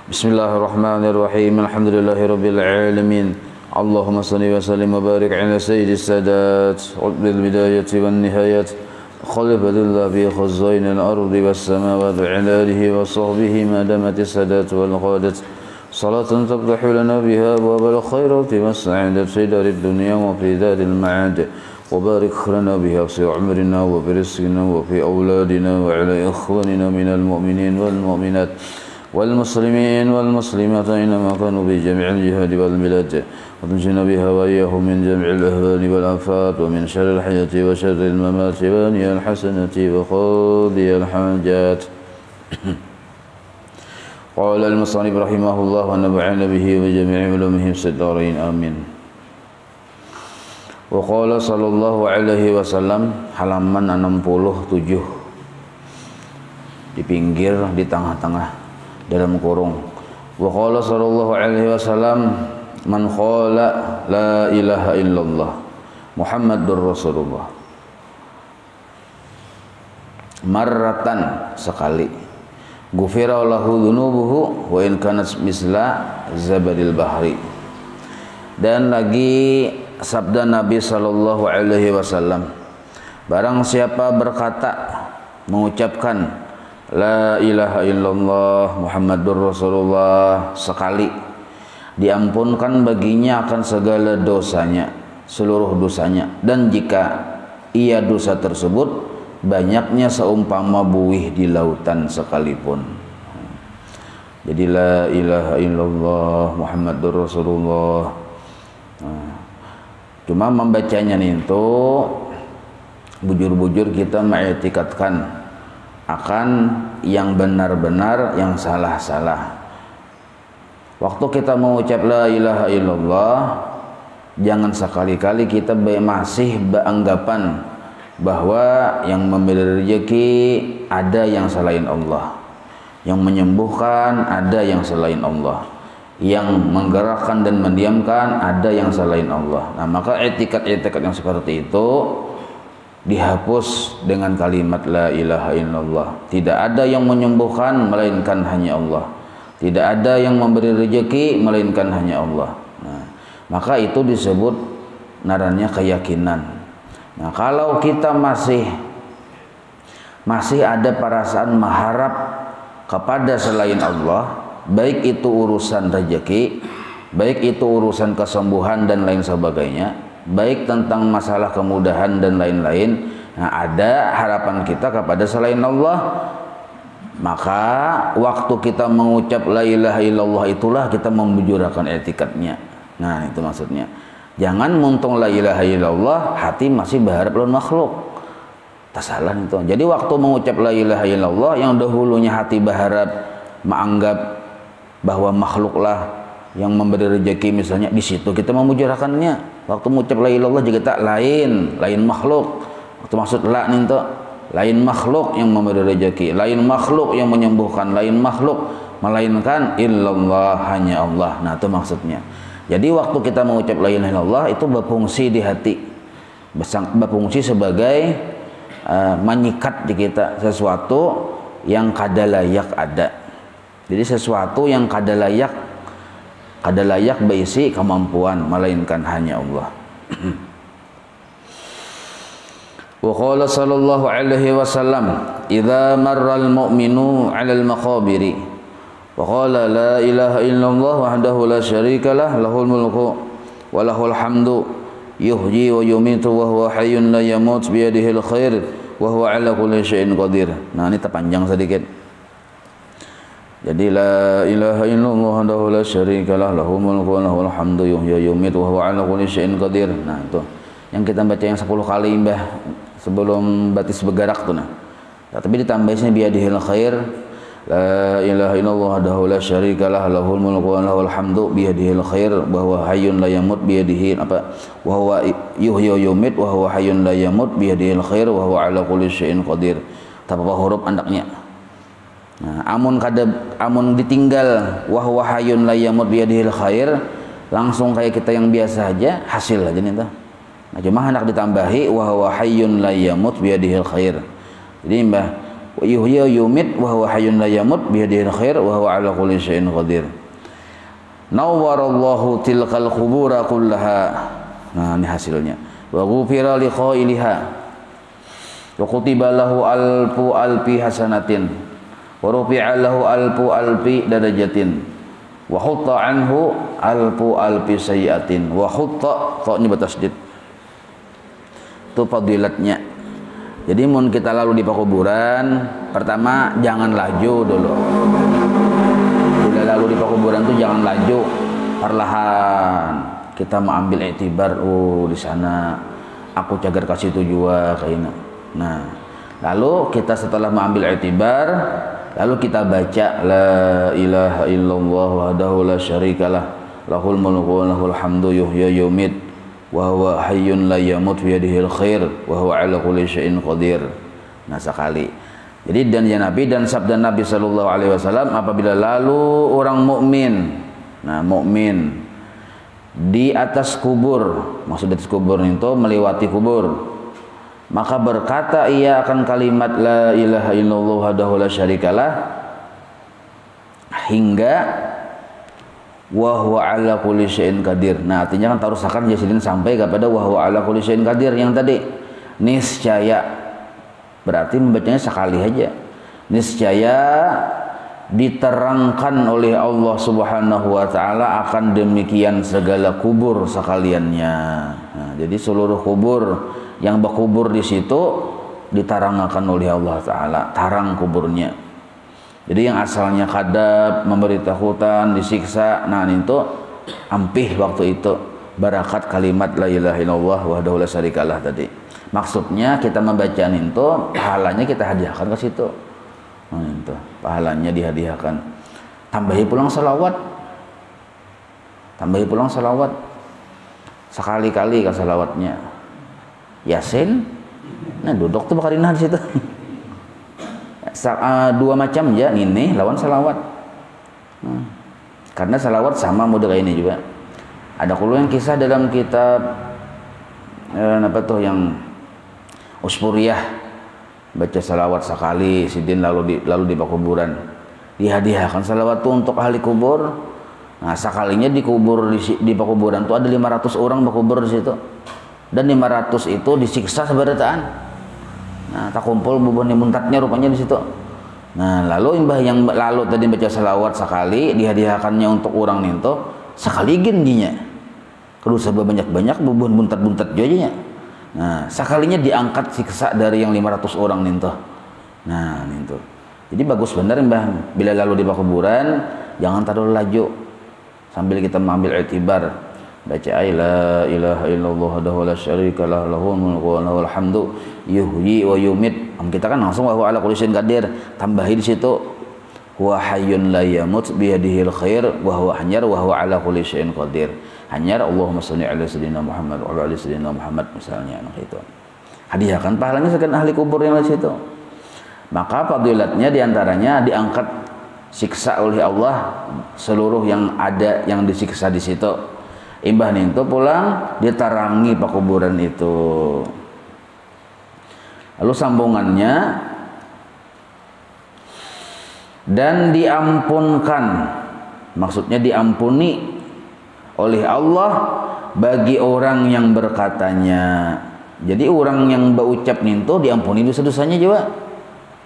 Bismillahirrahmanirrahim. Alhamdulillahirabbil alamin. Allahumma shalli wa sallim wa barik ala sayyidis sadat bil bidayati wan nihayat khalifatillah fi khazainil ardi was samawati wa ala alihi wa sahbihi ma damatis sadat wal qadat salatan taftahu lana biha abwabal khairati was sa'adati darid dunya wa fi daril ma'ad wa barik lana biha fi umrina wa fi rizqina wa fi auladina wa ala ikhwanina minal mu'minin wal mu'minat والمسلمين والمسلمات أينما كانوا بجميع الجهاد والبلاد وتنجنا بها وإياهم من جميع الأهوال والآفات ومن شر الحياة وشر الممات واني الحسنة وقاضي الحاجات. قال المصنف رحمه الله ونفعنا به وجميع علومه في الدارين آمين. وقال صلى الله عليه وسلم halaman 67 di pinggir di tengah-tengah dalam kurung. Wa qala sallallahu alaihi wasallam man qala la ilaha illallah Muhammadur Rasulullah marratan sekali ghufira lahu dzunubuhu wa in kanat misla zabadil bahri. Dan lagi sabda Nabi sallallahu alaihi wasallam, barang siapa berkata mengucapkan la ilaha illallah Muhammadur Rasulullah sekali, diampunkan baginya akan segala dosanya, seluruh dosanya, dan jika ia dosa tersebut banyaknya seumpama buih di lautan sekalipun. Jadi la ilaha illallah Muhammadur Rasulullah. Cuma membacanya itu bujur-bujur kita mengiktikadkan akan yang benar-benar, yang salah-salah. Waktu kita mengucap la ilaha illallah, jangan sekali-kali kita masih beranggapan bahwa yang memberi rezeki ada yang selain Allah, yang menyembuhkan ada yang selain Allah, yang menggerakkan dan mendiamkan ada yang selain Allah. Nah, maka etikat-etikat yang seperti itu dihapus dengan kalimat la ilaha illallah. Tidak ada yang menyembuhkan melainkan hanya Allah. Tidak ada yang memberi rezeki melainkan hanya Allah. Nah, maka itu disebut narannya keyakinan. Nah, kalau kita masih ada perasaan mengharap kepada selain Allah, baik itu urusan rezeki, baik itu urusan kesembuhan dan lain sebagainya, baik tentang masalah kemudahan dan lain-lain, nah ada harapan kita kepada selain Allah, maka waktu kita mengucap la ilaha illallah itulah kita membujurkan etikatnya. Nah itu maksudnya, jangan muntung la ilaha illallah hati masih berharap lawan makhluk, tasalan itu. Jadi waktu mengucap la ilaha illallah yang dahulunya hati berharap menganggap bahwa makhluklah yang memberi rezeki, misalnya di situ kita memujarakannya. Waktu mengucap la ilallah juga tak lain makhluk. Waktu maksud la nih tuh lain makhluk yang memberi rezeki, lain makhluk yang menyembuhkan, lain makhluk, melainkan illallah, hanya Allah. Nah itu maksudnya. Jadi waktu kita mengucap la ilaha illallah itu berfungsi di hati, berfungsi sebagai menyikat di kita sesuatu yang kada layak ada. Jadi sesuatu yang kada layak berisi kemampuan melainkan hanya Allah. Wa qala sallallahu alaihi wasallam idza marral mu'minu 'alal maqabiri wa qala la ilaha illallah wahdahu la syarikalah lahul mulku wa lahul hamdu yuhyi wa yumitu wa huwa hayyun la yamut bi yadihil khair wa huwa 'ala kulli syai'in qadir. Nah ini terpanjang sedikit. Jadi la ilaha illallah wahdahu la syarikalah lahul mulku wa lahul hamdu yuhyi wa yumitu wa huwa 'ala kulli syai'in qadir. Nah itu yang kita baca yang 10 kali Mbah sebelum batis bergerak tuh. Nah tapi ditambahin biadihil khair, la ilaha illallah wahdahu la syarikalah lahul mulku wa lahul hamdu biyadihil khair wa huwa hayyun la yamut biyadihi wa huwa yuhyi wa yumit wa huwa hayyun la yamut biyadihil khair wa huwa 'ala kulli syai'in qadir. Tanpa huruf andaknya. Nah, amun ditinggal wa huwa hayyun la yamut biyadihil khair, langsung kayak kita yang biasa aja, hasil aja nih tuh. Nah, cuma hendak ditambahi wa huwa hayyun la yamut biyadihil khair. Jadi Mbah wa yuhyi wa yumit wa huwa hayyun la yamut bi yadihi al-khair wa huwa ala kulli syai'in qadir. Nawwarallahu tilkal qubura kullaha. Nah, ini hasilnya. Wa ghufira li qailiha. Wa kutiba lahu alfi hasanatin. Wa rufi'a lahu alfi darajatin. Wa hutta anhu alfi sayyi'atin. Wa hutta ta'nya bertasydid. Itu fadilatnya. Jadi mun kita lalu di kuburan, pertama jangan laju dulu. Lalu di kuburan itu jangan laju, perlahan kita mau ambil iktibar. Di sana aku cagar kasih tujuan kayaknya. Nah, lalu kita setelah mengambil iktibar, lalu kita baca la ilaha illallah wahdahu la syarikalah lahul mulku wa lahul hamdu yuhyi wa yumiit wa huwa hayyun la yamut bi yadihil khair wa huwa ala kulli syai'in qadir. Nah, sekali. Jadi dan ya Nabi dan sabda Nabi sallallahu alaihi wasallam, apabila lalu orang mukmin, nah mukmin di atas kubur, maksud di atas kubur itu melewati kubur, maka berkata ia akan kalimat la ilaha illallah wahdahu la syarikalah hingga wa huwa ala kulli syai'in qadir. Nah, artinya kan tarusakan jasidin sampai kepada wa huwa ala kulli syai'in qadir yang tadi niscaya. Berarti membacanya sekali aja. Niscaya diterangkan oleh Allah Subhanahu wa taala akan demikian segala kubur sekaliannya. Nah, jadi seluruh kubur yang berkubur di situ diterangkan oleh Allah taala, tarang kuburnya. Jadi yang asalnya kadab, memberi takutan, disiksa, nah itu ampih waktu itu barakat kalimat la ilaha illallah wahdahu la syarikalah tadi. Maksudnya kita membaca itu pahalanya kita hadiahkan ke situ. Nah, itu pahalanya dihadiahkan. Tambahi pulang salawat. Tambahi pulang salawat. Sekali-kali ke salawatnya. Yasin. Nah, duduk tuh bakarinah di situ. Dua macam ya, ini lawan salawat. Karena salawat sama model ini juga. Ada kulo yang kisah dalam kitab apa tuh yang Uspuriyah, baca salawat sekali sidin lalu di kuburan dihadiahkan salawat itu untuk ahli kubur. Nah, sekalinya di kuburan itu ada 500 orang berkubur di situ, dan 500 itu disiksa seberataan. Nah, tak kumpul bubun muntatnya rupanya di situ. Nah, lalu imbah yang lalu tadi baca salawat sekali dihadiahkannya untuk orang itu sekali gendinya. Kedua banyak-banyak bubun buntat-buntat jadinya. Nah, sekalinya diangkat siksa dari yang 500 orang ninto. Nah, ninto. Jadi bagus benar Mbah, bila lalu di kuburan jangan terlalu laju. Sambil kita mengambil iktibar, baca la ilaha illallah wahdahu la syarikalah lahul mulku wa lahul hamdu yuhyi wa yumiit. Kita kan langsung wa huwa ala kulli syai'in qadir. Tambahi di situ huwa hayyun la yamut bi yadihil khair wa huwa hanyar wa huwa ala kulli syai'in qadir. Hanyar Allahumma shalli ala sayyidina Muhammad wa ala ali sayyidina Muhammad misalnya, nah itu. Hadiahkan pahalanya sekian ahli kubur yang di situ. Maka fadilatnya diantaranya diangkat siksa oleh Allah seluruh yang ada yang disiksa di situ. Imbah itu pulang ditarangi kuburan itu. Lalu sambungannya dan diampunkan, maksudnya diampuni oleh Allah bagi orang yang berkatanya. Jadi orang yang berucap ninto diampuni dosa-dosanya juga.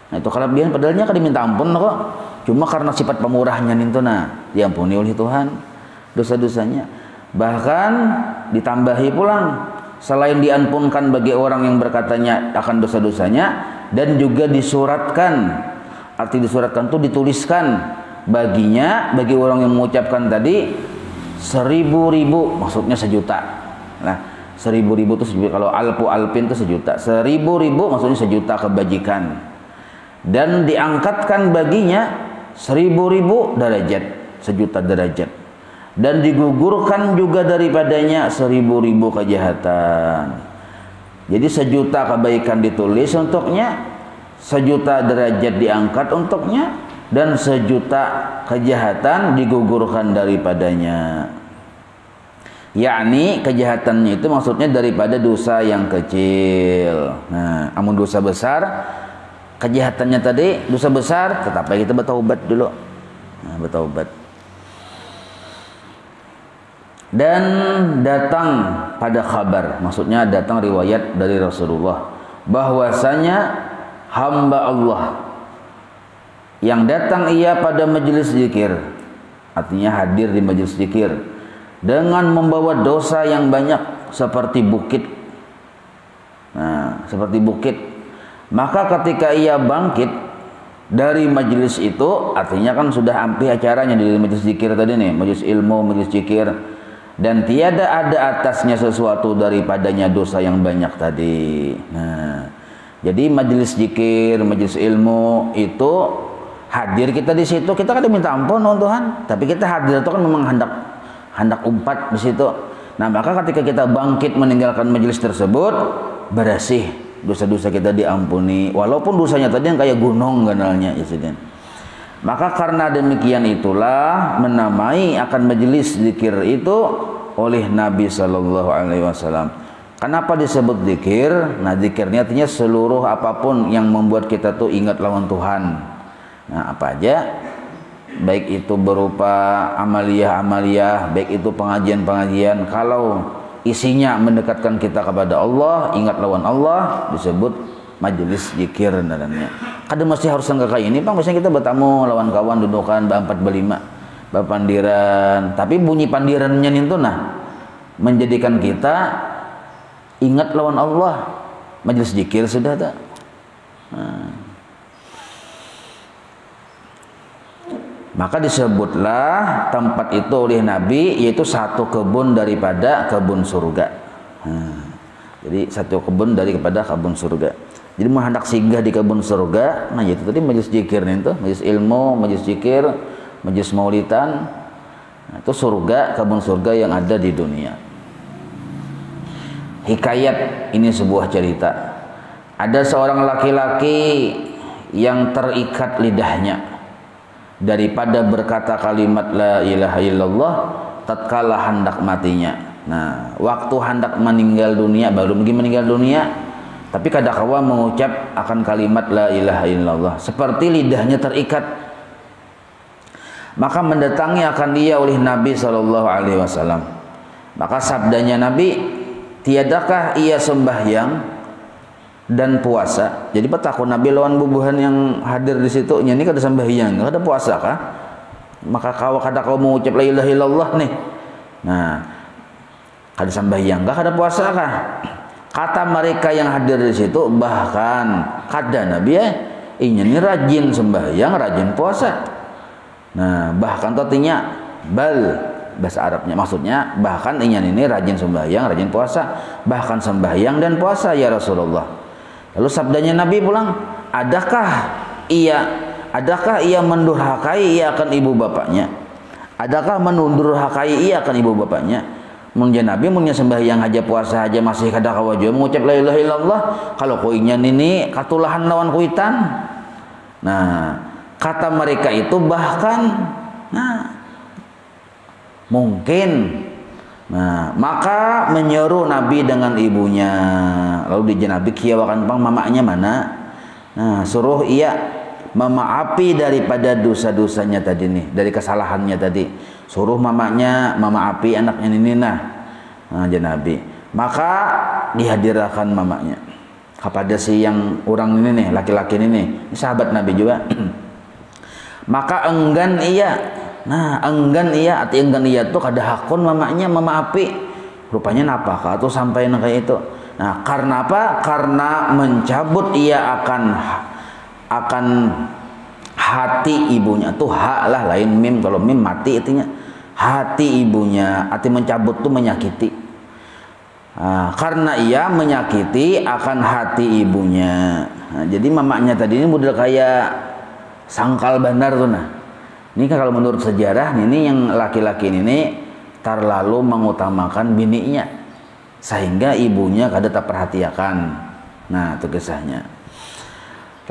Nah, itu kelebihan padahalnya kan diminta ampun kok. Cuma karena sifat pemurahnya ninto diampuni oleh Tuhan dosa-dosanya. Bahkan ditambahi pulang selain diampunkan bagi orang yang berkatanya akan dosa-dosanya, dan juga disuratkan. Arti disuratkan itu dituliskan baginya, bagi orang yang mengucapkan tadi 1000 ribu, maksudnya 1 juta. Nah, 1000 ribu itu kalau alpin itu 1 juta. 1000 ribu maksudnya 1 juta kebajikan. Dan diangkatkan baginya 1000 ribu derajat, 1 juta derajat. Dan digugurkan juga daripadanya 1000 ribu kejahatan. Jadi 1 juta kebaikan ditulis untuknya, 1 juta derajat diangkat untuknya, dan 1 juta kejahatan digugurkan daripadanya. Yakni kejahatannya itu maksudnya daripada dosa yang kecil. Nah, amun dosa besar kejahatannya tadi, dosa besar, tetap kita bertaubat dulu. Nah, bertaubat. Dan datang pada kabar, maksudnya datang riwayat dari Rasulullah bahwasanya hamba Allah yang datang ia pada majelis zikir, artinya hadir di majelis zikir dengan membawa dosa yang banyak seperti bukit. Nah, seperti bukit. Maka ketika ia bangkit dari majelis itu, artinya kan sudah hampir acaranya di majelis zikir tadi nih, majelis ilmu, majelis zikir, dan tiada ada atasnya sesuatu daripadanya dosa yang banyak tadi. Nah, jadi majelis zikir, majelis ilmu itu hadir kita di situ, kita kan diminta ampun oh Tuhan, tapi kita hadir itu kan memang hendak umpat di situ. Nah, maka ketika kita bangkit meninggalkan majelis tersebut, bersih, dosa-dosa kita diampuni, walaupun dosanya tadi yang kayak gunung ganalnya ya sudah. Maka karena demikian itulah menamai akan majelis zikir itu oleh Nabi Sallallahu Alaihi Wasallam. Kenapa disebut zikir? Nah, zikirnya artinya seluruh apapun yang membuat kita tuh ingat lawan Tuhan. Nah, apa aja? Baik itu berupa amaliyah-amaliyah, baik itu pengajian-pengajian. Kalau isinya mendekatkan kita kepada Allah, ingat lawan Allah, disebut majelis zikir namanya. Kadang masih harus kayak ini, Bang. Biasanya kita bertamu lawan kawan dudukan ba4 ba5, bapandiran. Tapi bunyi pandirannya itu nah menjadikan kita ingat lawan Allah. Majelis zikir sudah tak? Nah. Maka disebutlah tempat itu oleh Nabi yaitu satu kebun daripada kebun surga. Jadi satu kebun daripada kebun surga. Jadi mau hendak singgah di kebun surga, nah itu tadi majelis zikir itu, majelis ilmu, majelis zikir, majelis maulidan. Nah, itu surga, kebun surga yang ada di dunia. Hikayat ini sebuah cerita. Ada seorang laki-laki yang terikat lidahnya daripada berkata kalimat la ilaha illallah tatkala hendak matinya. Nah, waktu hendak meninggal dunia, baru meninggal dunia, tapi kadangkala mengucap akan kalimat la ilaha illallah, seperti lidahnya terikat. Maka mendatangi akan dia oleh Nabi Shallallahu Alaihi Wasallam. Maka sabdanya Nabi, tiadakah ia sembahyang dan puasa? Jadi petakun Nabi lawan bubuhan yang hadir di situ, ini kada sembahyang, kada puasa kah? Maka kau mengucap la ilaha illallah nih. Nah, kada sembahyang kah, kada puasa kah? Kata mereka yang hadir di situ, bahkan kada Nabi ini rajin sembahyang, rajin puasa. Nah, bahkan artinya bal bahasa Arabnya, maksudnya bahkan ini rajin sembahyang, rajin puasa, bahkan sembahyang dan puasa ya Rasulullah. Lalu sabdanya Nabi pulang, adakah ia mendurhakai ia akan ibu bapaknya? Adakah mendurhakai ia akan ibu bapaknya? Mungkin Nabi punya sembahyang aja, puasa aja masih kada kawajo mengucap la ilaha illallah, kalau koinya ini katulahan lawan kuitan. Nah, kata mereka itu bahkan mungkin. Nah, maka menyeru Nabi dengan ibunya. Lalu di Nabi kiawakan pang mamanya mana? Nah, suruh ia memaafi daripada dosa-dosanya tadi nih, dari kesalahannya tadi. Suruh mamanya memaafi anaknya ini nah Nabi. Maka dihadirkan mamanya kepada si yang orang ini nih, laki-laki ini sahabat Nabi juga. Maka enggan ia tuh kada hakun mamanya memaafi. Rupanya napa atau sampai kayak itu. Nah, karena apa? Karena mencabut ia akan hati ibunya. Tuh hak lah, lain mim. Kalau mim mati artinya hati ibunya. Arti mencabut tuh menyakiti. Nah, karena ia menyakiti akan hati ibunya. Nah, jadi mamanya tadi ini model kayak sangkal bandar tuh nah. Ini kan kalau menurut sejarah ini yang laki-laki ini terlalu mengutamakan bininya sehingga ibunya kada terperhatikan. Nah, itu kisahnya.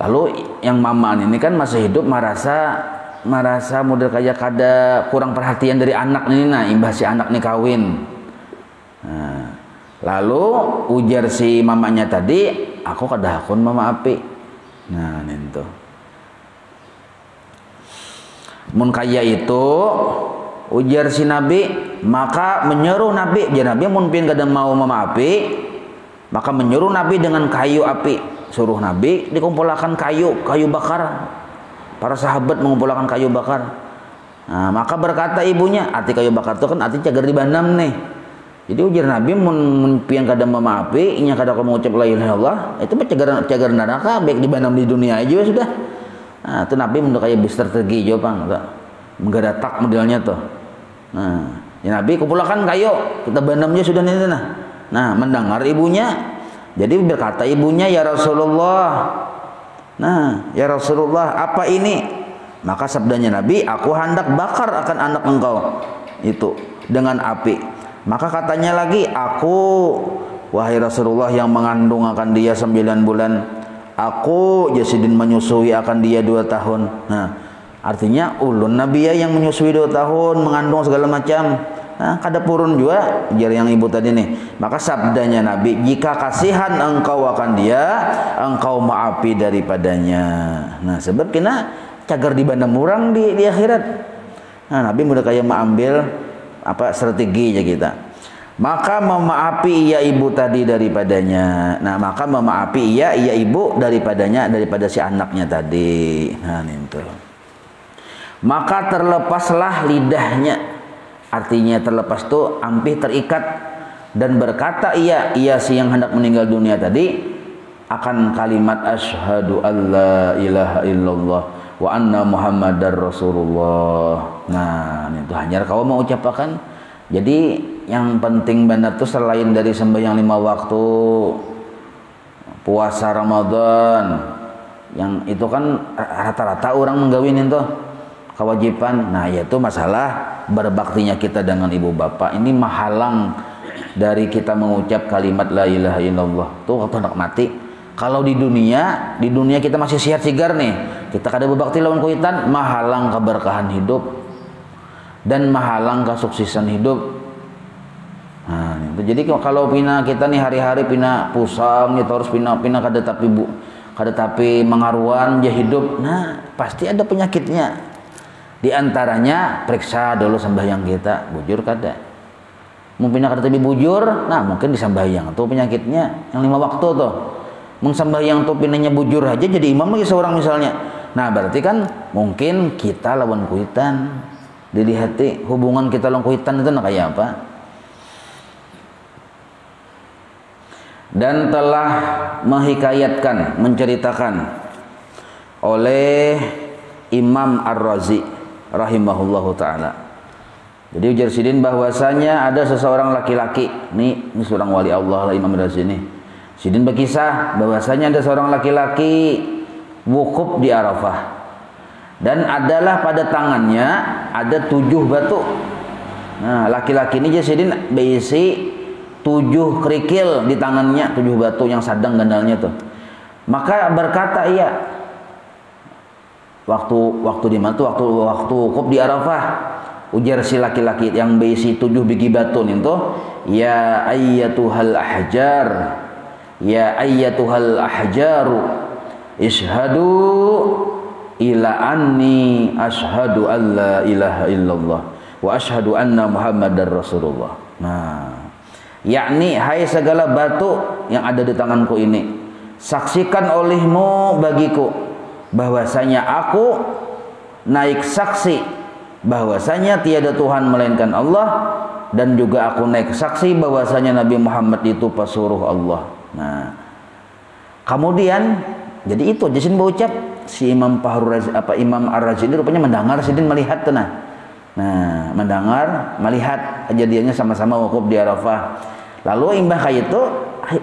Lalu yang mamaan ini kan masih hidup merasa model kayak kada kurang perhatian dari anak ini nah, imbah si anak nih kawin. Nah, lalu ujar si mamanya tadi, aku kada hakun mama api. Nah, itu. Mun kaya itu ujar si Nabi, maka menyuruh Nabi, jadi Nabi mun pin kada mau memaapi, maka menyuruh Nabi dengan kayu api. Suruh Nabi dikumpulkan kayu bakar. Para sahabat mengumpulkan kayu bakar. Nah, maka berkata ibunya, arti kayu bakar itu kan arti cagar dibanam nih. Jadi ujar Nabi mun pian kada memaapi, inya kada mengucap la ilaha illallah, itu mah cagar neraka, baik dibanam di dunia aja sudah. Nah, itu Nabi mun kaya strategi jo Bang, menggadak modelnya tuh. Nah, ya Nabi kumpulkan kayu, kita banamnya sudah nih nah. Nah, mendengar ibunya, jadi berkata ibunya, ya Rasulullah. Nah, ya Rasulullah, apa ini? Maka sabdanya Nabi, aku hendak bakar akan anak engkau itu dengan api. Maka katanya lagi, aku wahai Rasulullah yang mengandung akan dia 9 bulan, aku Jasidin menyusui akan dia 2 tahun. Nah, artinya ulun Nabi ya yang menyusui 2 tahun, mengandung segala macam. Nah, kada purun juga jar yang ibu tadi nih. Maka sabdanya Nabi, jika kasihan engkau akan dia, engkau maafi daripadanya. Nah, sebab kena cagar di bandam orang di akhirat. Nah, Nabi mudah kaya mengambil apa strategi aja kita. Maka memaafi ia ibu tadi daripadanya. Nah, maka memaafi ia ibu daripadanya, daripada si anaknya tadi. Nah, itu. Maka terlepaslah lidahnya. Artinya terlepas tuh ampih terikat, dan berkata ia si yang hendak meninggal dunia tadi akan kalimat asyhadu alla ilaha illallah wa anna muhammadar rasulullah. Nah, itu hanya kau mau ucapkan. Jadi yang penting benar tuh selain dari sembahyang 5 waktu, puasa Ramadan, yang itu kan rata-rata orang menggawin itu kewajiban. Nah, yaitu masalah berbaktinya kita dengan ibu bapak ini menghalang dari kita mengucap kalimat la ilaha illallah. Tuh waktu hendak mati. Kalau di dunia kita masih sehat sigar nih, kita kada berbakti lawan kuitan, menghalang keberkahan hidup dan menghalang kesuksesan hidup. Nah, itu. Jadi kalau pina kita nih hari-hari pina pusang, kita harus pina kada tapi mengaruan ya hidup. Nah, pasti ada penyakitnya. Di antaranya periksa dulu sembahyang kita, bujur kada. Mungkin kada tapi bujur, nah mungkin di sembahyang tuh penyakitnya yang 5 waktu tuh. Sembahyang tuh pinanya bujur aja jadi imam lagi seorang misalnya. Nah, berarti kan mungkin kita lawan kuitan. Dilihat hubungan kita lawan kuitan itu nah kayak apa? Dan telah menghikayatkan, menceritakan oleh Imam Ar-Razi rahimahullahu ta'ala. Jadi ujar sidin bahwasanya ada seseorang laki-laki, ini seorang wali Allah lah Imam Ar-Razi ini. Sidin berkisah bahwasanya ada seorang laki-laki wukuf di Arafah, dan adalah pada tangannya ada 7 batu. Nah, laki-laki ini Sidin berisi 7 kerikil di tangannya, 7 batu yang sadang gandalnya tuh. Maka berkata ia waktu di mana tuh waktu wukuf di Arafah, ujar si laki-laki yang berisi 7 biji batu itu, ya ayyatuhal ahjar, ya ayyatuhal ahjaru ishhadu ila anni ashhadu alla ilaha illallah wa ashhadu anna muhammadar rasulullah. Nah, yakni hai segala batu yang ada di tanganku ini, saksikan olehmu bagiku bahwasanya aku naik saksi bahwasanya tiada Tuhan melainkan Allah, dan juga aku naik saksi bahwasanya Nabi Muhammad itu pesuruh Allah. Nah, kemudian jadi itu Jasin berucap si Imam Imam Ar-Razi ini rupanya mendengar, Sidin melihat tenang. Nah, mendengar, melihat kejadiannya sama-sama wukuf di Arafah. Lalu imbah kayak itu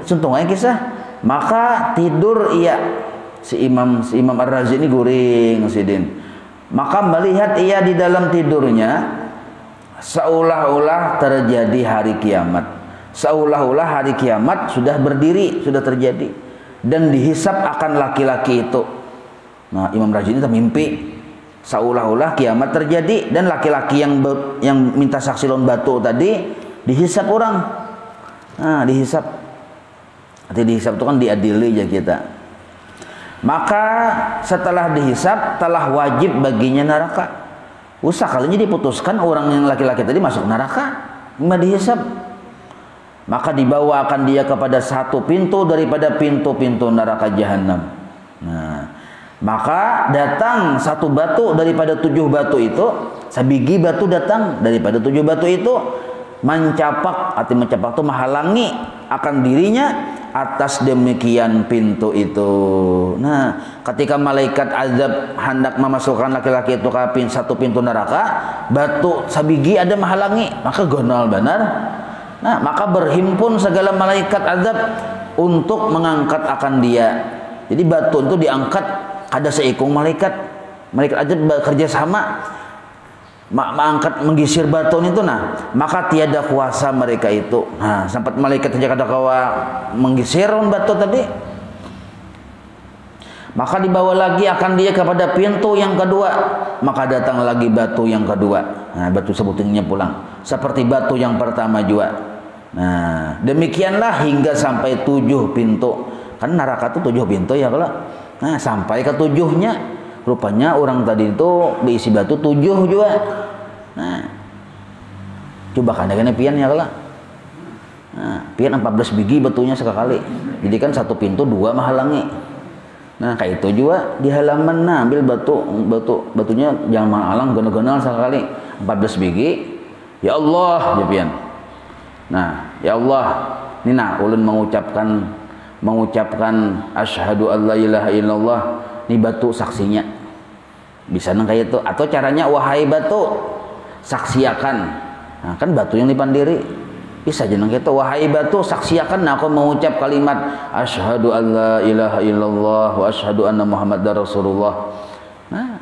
suntungnya kisah, maka tidur ia si Imam Ar-Razi ini guring Sidin. Maka melihat ia di dalam tidurnya seolah-olah terjadi hari kiamat. Seolah-olah hari kiamat sudah berdiri, sudah terjadi, dan dihisap akan laki-laki itu. Nah, Imam Razi ini termimpi seolah-olah kiamat terjadi, dan laki-laki yang minta saksi lawan batu tadi dihisap orang. Nah, dihisap. Arti dihisap itu kan diadili aja kita. Maka setelah dihisab telah wajib baginya neraka. Usah kalinya diputuskan orang yang laki-laki tadi masuk neraka, nggak dihisab. Maka dibawa akan dia kepada satu pintu daripada pintu-pintu neraka jahanam. Nah, maka datang satu batu daripada 7 batu itu, sabigi batu datang daripada 7 batu itu, mencapak, arti mencapak itu menghalangi akan dirinya atas demikian pintu itu. Nah, ketika malaikat azab hendak memasukkan laki-laki itu ke satu pintu neraka, batu sabigi ada menghalangi, maka gonol benar. Nah, maka berhimpun segala malaikat azab untuk mengangkat akan dia. Jadi batu itu diangkat, ada seikung malaikat azab bekerja sama mengangkat menggisir batu itu. Nah, maka tiada kuasa mereka itu. Nah, sempat malaikat saja kada kawa menggisir batu tadi. Maka dibawa lagi akan dia kepada pintu yang kedua, maka datang lagi batu yang kedua. Nah, batu sebutingnya pulang seperti batu yang pertama juga. Nah, demikianlah hingga sampai 7 pintu. Kan neraka itu 7 pintu ya kalau. Nah, sampai ke 7-nya. Rupanya orang tadi itu diisi batu 7 juga. Nah, coba kan dengan pian ya kalau. Nah, pian 14 biji batunya sekali. Jadi kan satu pintu 2 menghalangi. Nah, kayak itu juga di halaman. Nah, ambil batunya jangan menghalang gonal-gonal sekali. 14 biji. Ya Allah, ya pian. Nah, ya Allah, ini nah ulun mengucapkan asyhadu alla ilaha illallah. Ini batu saksinya. Bisa nang kayak itu, atau caranya wahai batu saksiakan. Nah, kan batu yang dipandiri. Bisa jeneng itu wahai batu saksiakan aku mengucap kalimat asyhadu alla ilaha illallah wa asyhadu anna muhammadar rasulullah. Nah,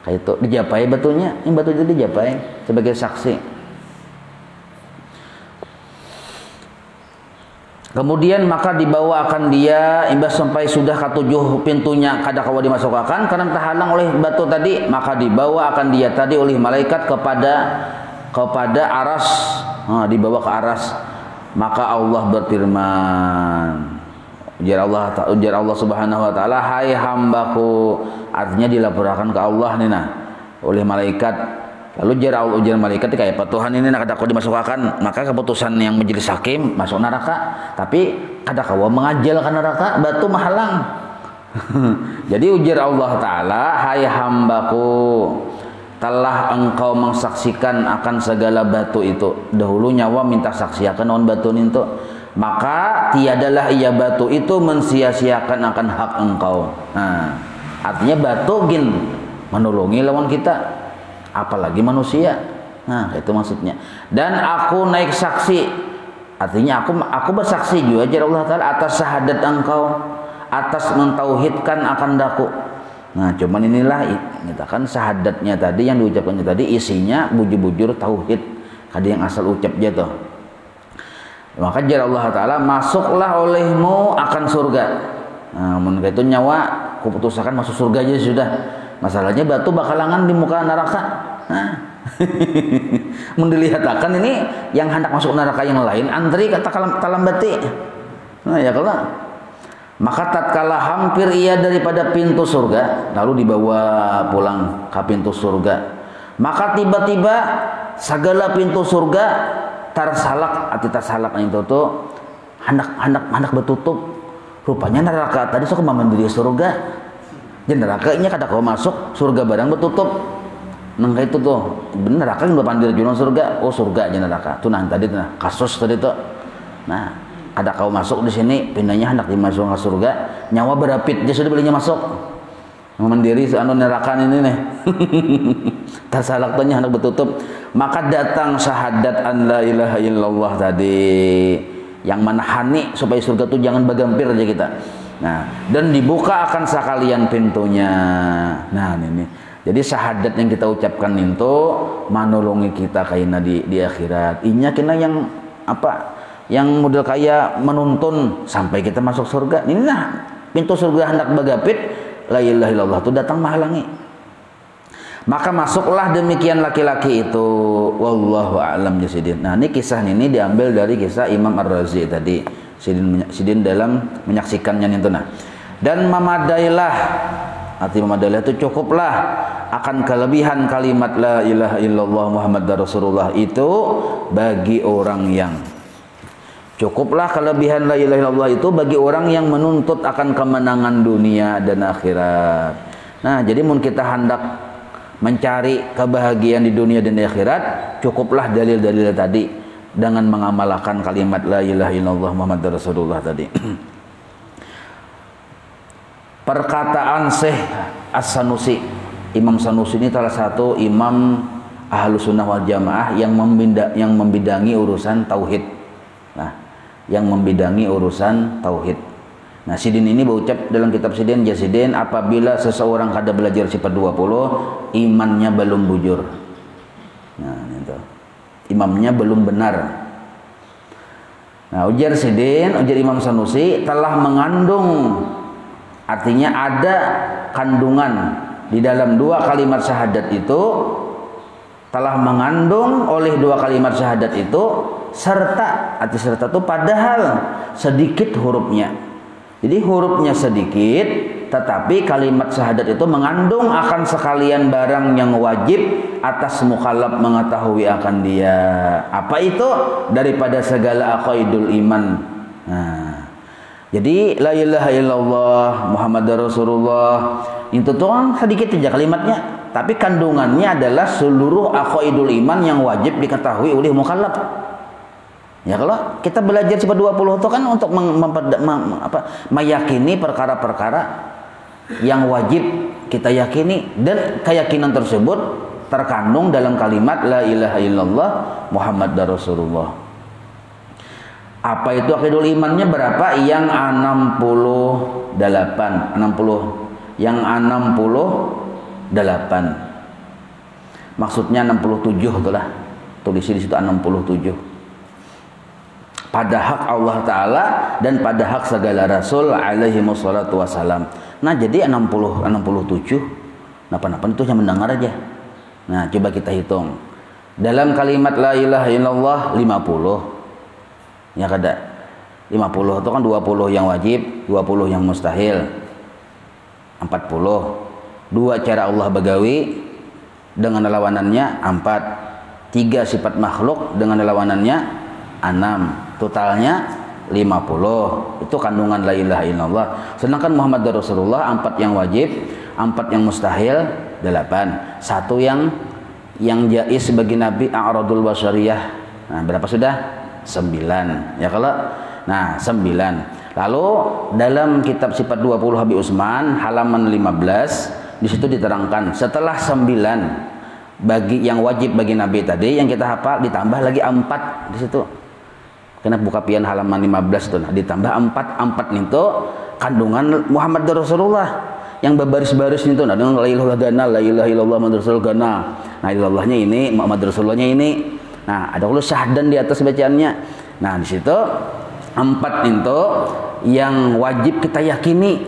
kayak itu dijapai batunya. Ini batu itu dijapai sebagai saksi. Kemudian maka dibawa akan dia imbas sampai sudah ke 7 pintunya kada kawa dimasukkan karena terhalang oleh batu tadi, maka dibawa akan dia tadi oleh malaikat kepada aras. Nah, dibawa ke aras. Maka Allah berfirman, ujar Allah Subhanahu wa taala, hai hambaku, artinya dilaporkan ke Allah nih nah oleh malaikat. Lalu ujar malaikat kayak Tuhan ini nak kada kau dimasukkan, maka keputusan yang majelis hakim masuk neraka, tapi kada kau mengajalkan neraka, batu menghalang. Jadi ujar Allah taala, hai hambaku, telah engkau mengsaksikan akan segala batu itu. Dahulu nyawa minta saksiakan on batu itu, maka tiadalah ia batu itu mensia-siakan akan hak engkau. Nah, artinya batu gin menolongi lawan kita, apalagi manusia. Nah, itu maksudnya. Dan aku naik saksi, artinya aku bersaksi juga jar Allah taala atas syahadat engkau, atas mentauhidkan akan daku. Nah, cuman inilah kita kan syahadatnya tadi yang diucapkannya tadi isinya bujur-bujur tauhid, kada yang asal ucap aja tuh. Maka jar Allah taala, masuklah olehmu akan surga. Nah, menurut itu nyawa kuputuskan masuk surga aja sudah. Masalahnya batu bakalangan di muka neraka. Nah, mendilihatkan ini yang hendak masuk neraka yang lain antri kata talam bati. Nah, ya kalau maka tatkala hampir ia daripada pintu surga, lalu dibawa pulang ke pintu surga, maka tiba-tiba segala pintu surga tersalak, arti tersalak itu tuh hendak bertutup. Rupanya neraka tadi sok mandiri surga. Jadi nerakanya kada kau masuk, surga barang bertutup. Nang itu tuh bener neraka yang berpandir jurang surga. Oh, surga aja neraka. Tuh nah tadi tuh kasus tadi tuh. Nah, kada kau masuk di sini, pindahnya hendak dimasuk ke surga, nyawa berapit dia sudah belinya masuk. Mandiri anu neraka ini nih. Tersalak tuhnya hendak bertutup. Maka datang syahadat an la ilaha illallah tadi yang menahani supaya surga tuh jangan bagampir aja kita. Nah, dan dibuka akan sekalian pintunya. Nah, ini. Jadi syahadat yang kita ucapkan itu menolongi kita kaina di akhirat. Inya kena yang apa? Yang model kayak menuntun sampai kita masuk surga. Ini nah, pintu surga hendak bagapit, la ilaha illallah itu datang menghalangi. Maka masuklah demikian laki-laki itu. Wallahu a'lam bishawab. Nah, ini kisah ini diambil dari kisah Imam Ar-Razi tadi. Sidin dalam menyaksikannya itu nah. Dan memadailah, arti memadailah itu cukuplah akan kelebihan kalimat la ilaha illallah Muhammadar Rasulullah itu bagi orang yang cukuplah kelebihan la ilaha illallah itu bagi orang yang menuntut akan kemenangan dunia dan akhirat. Nah, jadi mun kita hendak mencari kebahagiaan di dunia dan di akhirat, cukuplah dalil-dalil tadi dengan mengamalkan kalimat la ilaha illallah Muhammadar Rasulullah tadi. Perkataan Syekh As-Sanusi, Imam Sanusi ini salah satu imam Ahlus Sunnah wal Jamaah yang membidangi urusan tauhid. Nah, yang membidangi urusan tauhid. Nah, Sidin ini berucap dalam kitab Sidin Jasidin, apabila seseorang kada belajar sifat 20, imannya belum bujur. Nah, itu. Imamnya belum benar. Nah, ujar Sidin, ujar Imam Sanusi telah mengandung, artinya ada kandungan di dalam dua kalimat syahadat itu, telah mengandung oleh dua kalimat syahadat itu serta, arti serta itu padahal sedikit hurufnya. Jadi hurufnya sedikit, tetapi kalimat syahadat itu mengandung akan sekalian barang yang wajib atas mukallaf mengetahui akan dia. Apa itu? Daripada segala aqaidul iman. Nah, jadi la ilaha illallah Muhammadar Rasulullah itu tuh sedikit saja kalimatnya, tapi kandungannya adalah seluruh aqaidul iman yang wajib diketahui oleh mukallaf. Ya, kalau kita belajar sifat 20 itu kan untuk meyakini perkara-perkara yang wajib kita yakini, dan keyakinan tersebut terkandung dalam kalimat la ilaha illallah Muhammadar Rasulullah. Apa itu akidul imannya berapa? Yang 68, 60, yang 68. Maksudnya 67 itulah. Tulis di situ 67. Pada hak Allah Ta'ala dan pada hak segala Rasul alaihi wassalatu wassalam. Nah, jadi 67 apa-apa itu yang mendengar aja. Nah, coba kita hitung. Dalam kalimat la ilaha illallah 50. Ya kada? 50 itu kan 20 yang wajib, 20 yang mustahil. 40. 2 cara Allah bagawi dengan lawanannya 4. 3 sifat makhluk dengan lawanannya 6. Totalnya 50. Itu kandungan la ilaha illallah. Sedangkan Muhammad Rasulullah 4 yang wajib, 4 yang mustahil, 8. 1 yang jaiz bagi Nabi a'radul basyariyah. Nah, berapa sudah? 9. Ya kalau nah 9. Lalu dalam kitab sifat 20 Habib Utsman halaman 15 di situ diterangkan setelah 9 bagi yang wajib bagi Nabi tadi yang kita hafal ditambah lagi 4 di situ. Kena buka pian halaman 15 tuh. Nah, ditambah 4 itu kandungan Muhammad Rasulullah yang berbaris-baris itu. Nah, dengan la ilaha illallah, la ilaha illallah Muhammad Rasulullah gana. Nah, illallahnya ini, Muhammad Rasulullahnya ini. Nah, ada pula syahdan di atas bacaannya. Nah, di situ 4 itu yang wajib kita yakini.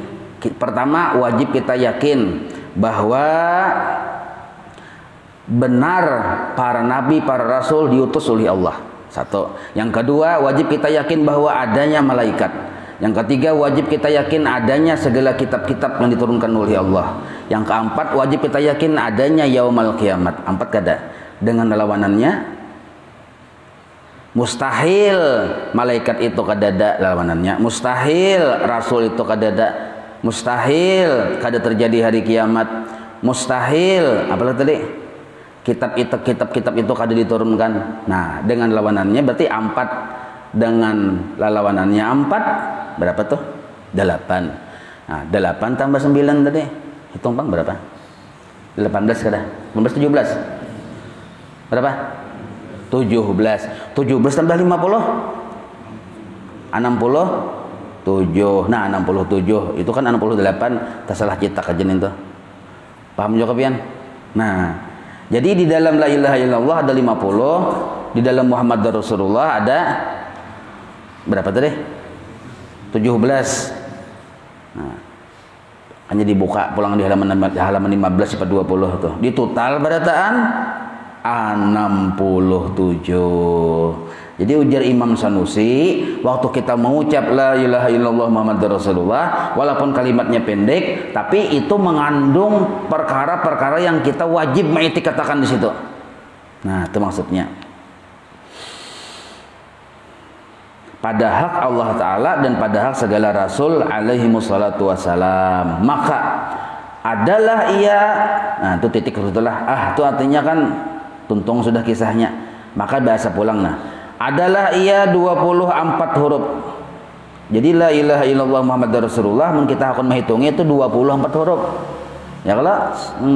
Pertama, wajib kita yakin bahwa benar para nabi, para rasul diutus oleh Allah. 1. Yang kedua, wajib kita yakin bahwa adanya malaikat. Yang ketiga, wajib kita yakin adanya segala kitab-kitab yang diturunkan oleh Allah. Yang keempat, wajib kita yakin adanya yaumal kiamat. 4 kada. Dengan lawanannya mustahil malaikat itu kadada lawanannya. Mustahil rasul itu kadada. Mustahil kada terjadi hari kiamat. Mustahil apalah tadi? Kitab itu kada diturunkan. Nah, dengan lawanannya berarti 4. Dengan lawanannya 4 berapa tuh? 8. Nah, 8 tambah 9 tadi. Hitung Bang berapa? 18 kada? 18 17. Berapa? 17. 17 tambah 50? 67. Nah, 67 itu kan 68 tersalah cetak aja nih tuh. Paham juga pian? Nah, jadi di dalam la ilaha illallah ada 50, di dalam Muhammad Rasulullah ada berapa tadi? 17. Nah, hanya dibuka pulang di halaman 15 sifat 20 tuh. Di total berataan 67. Jadi ujar Imam Sanusi, waktu kita mengucap la ilaha illallah Muhammadur Rasulullah, walaupun kalimatnya pendek, tapi itu mengandung perkara-perkara yang kita wajib mengiktikatakan di situ. Nah, itu maksudnya. Pada hak Allah Ta'ala dan pada hak segala Rasul alaihi wassalatu wassalam. Maka adalah ia, nah itu titik itulah, itu artinya kan tuntung sudah kisahnya. Maka bahasa pulang, nah adalah ia 24 huruf. Jadi la ilaha illallah Muhammadur Rasulullah, kita akan menghitungnya itu 24 huruf. Ya kalau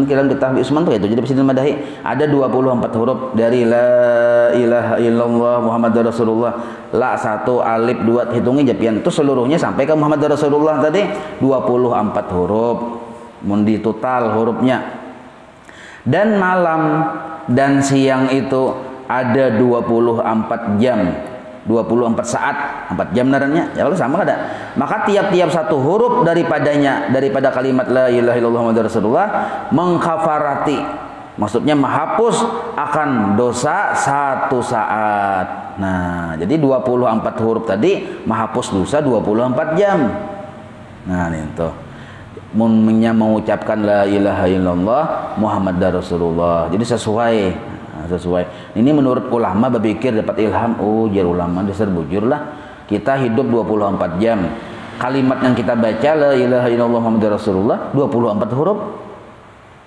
kiram di tahfiz Usman tuh itu. Jadi Presiden Madahi ada 24 huruf dari la ilaha illallah Muhammadur Rasulullah. La 1 alif 2 hitungnya japian itu seluruhnya sampai ke Muhammadur Rasulullah tadi 24 huruf. Mundi total hurufnya. Dan malam dan siang itu ada 24 jam, 24 saat, 4 jam narannya. Ya kalau sama ada. Maka tiap-tiap satu huruf daripadanya, daripada kalimat la ilaha illallah Muhammadur Rasulullah, mengkafarati, maksudnya menghapus akan dosa 1 saat. Nah, jadi 24 huruf tadi menghapus dosa 24 jam. Nah, itu mengucapkan la ilaha illallah Muhammadur Rasulullah. Jadi sesuai. Ini menurut ulama berpikir dapat ilham. Oh, jar ulama dasar bujur lah. Kita hidup 24 jam. Kalimat yang kita baca la ilaha illallah Muhammadur Rasulullah 24 huruf.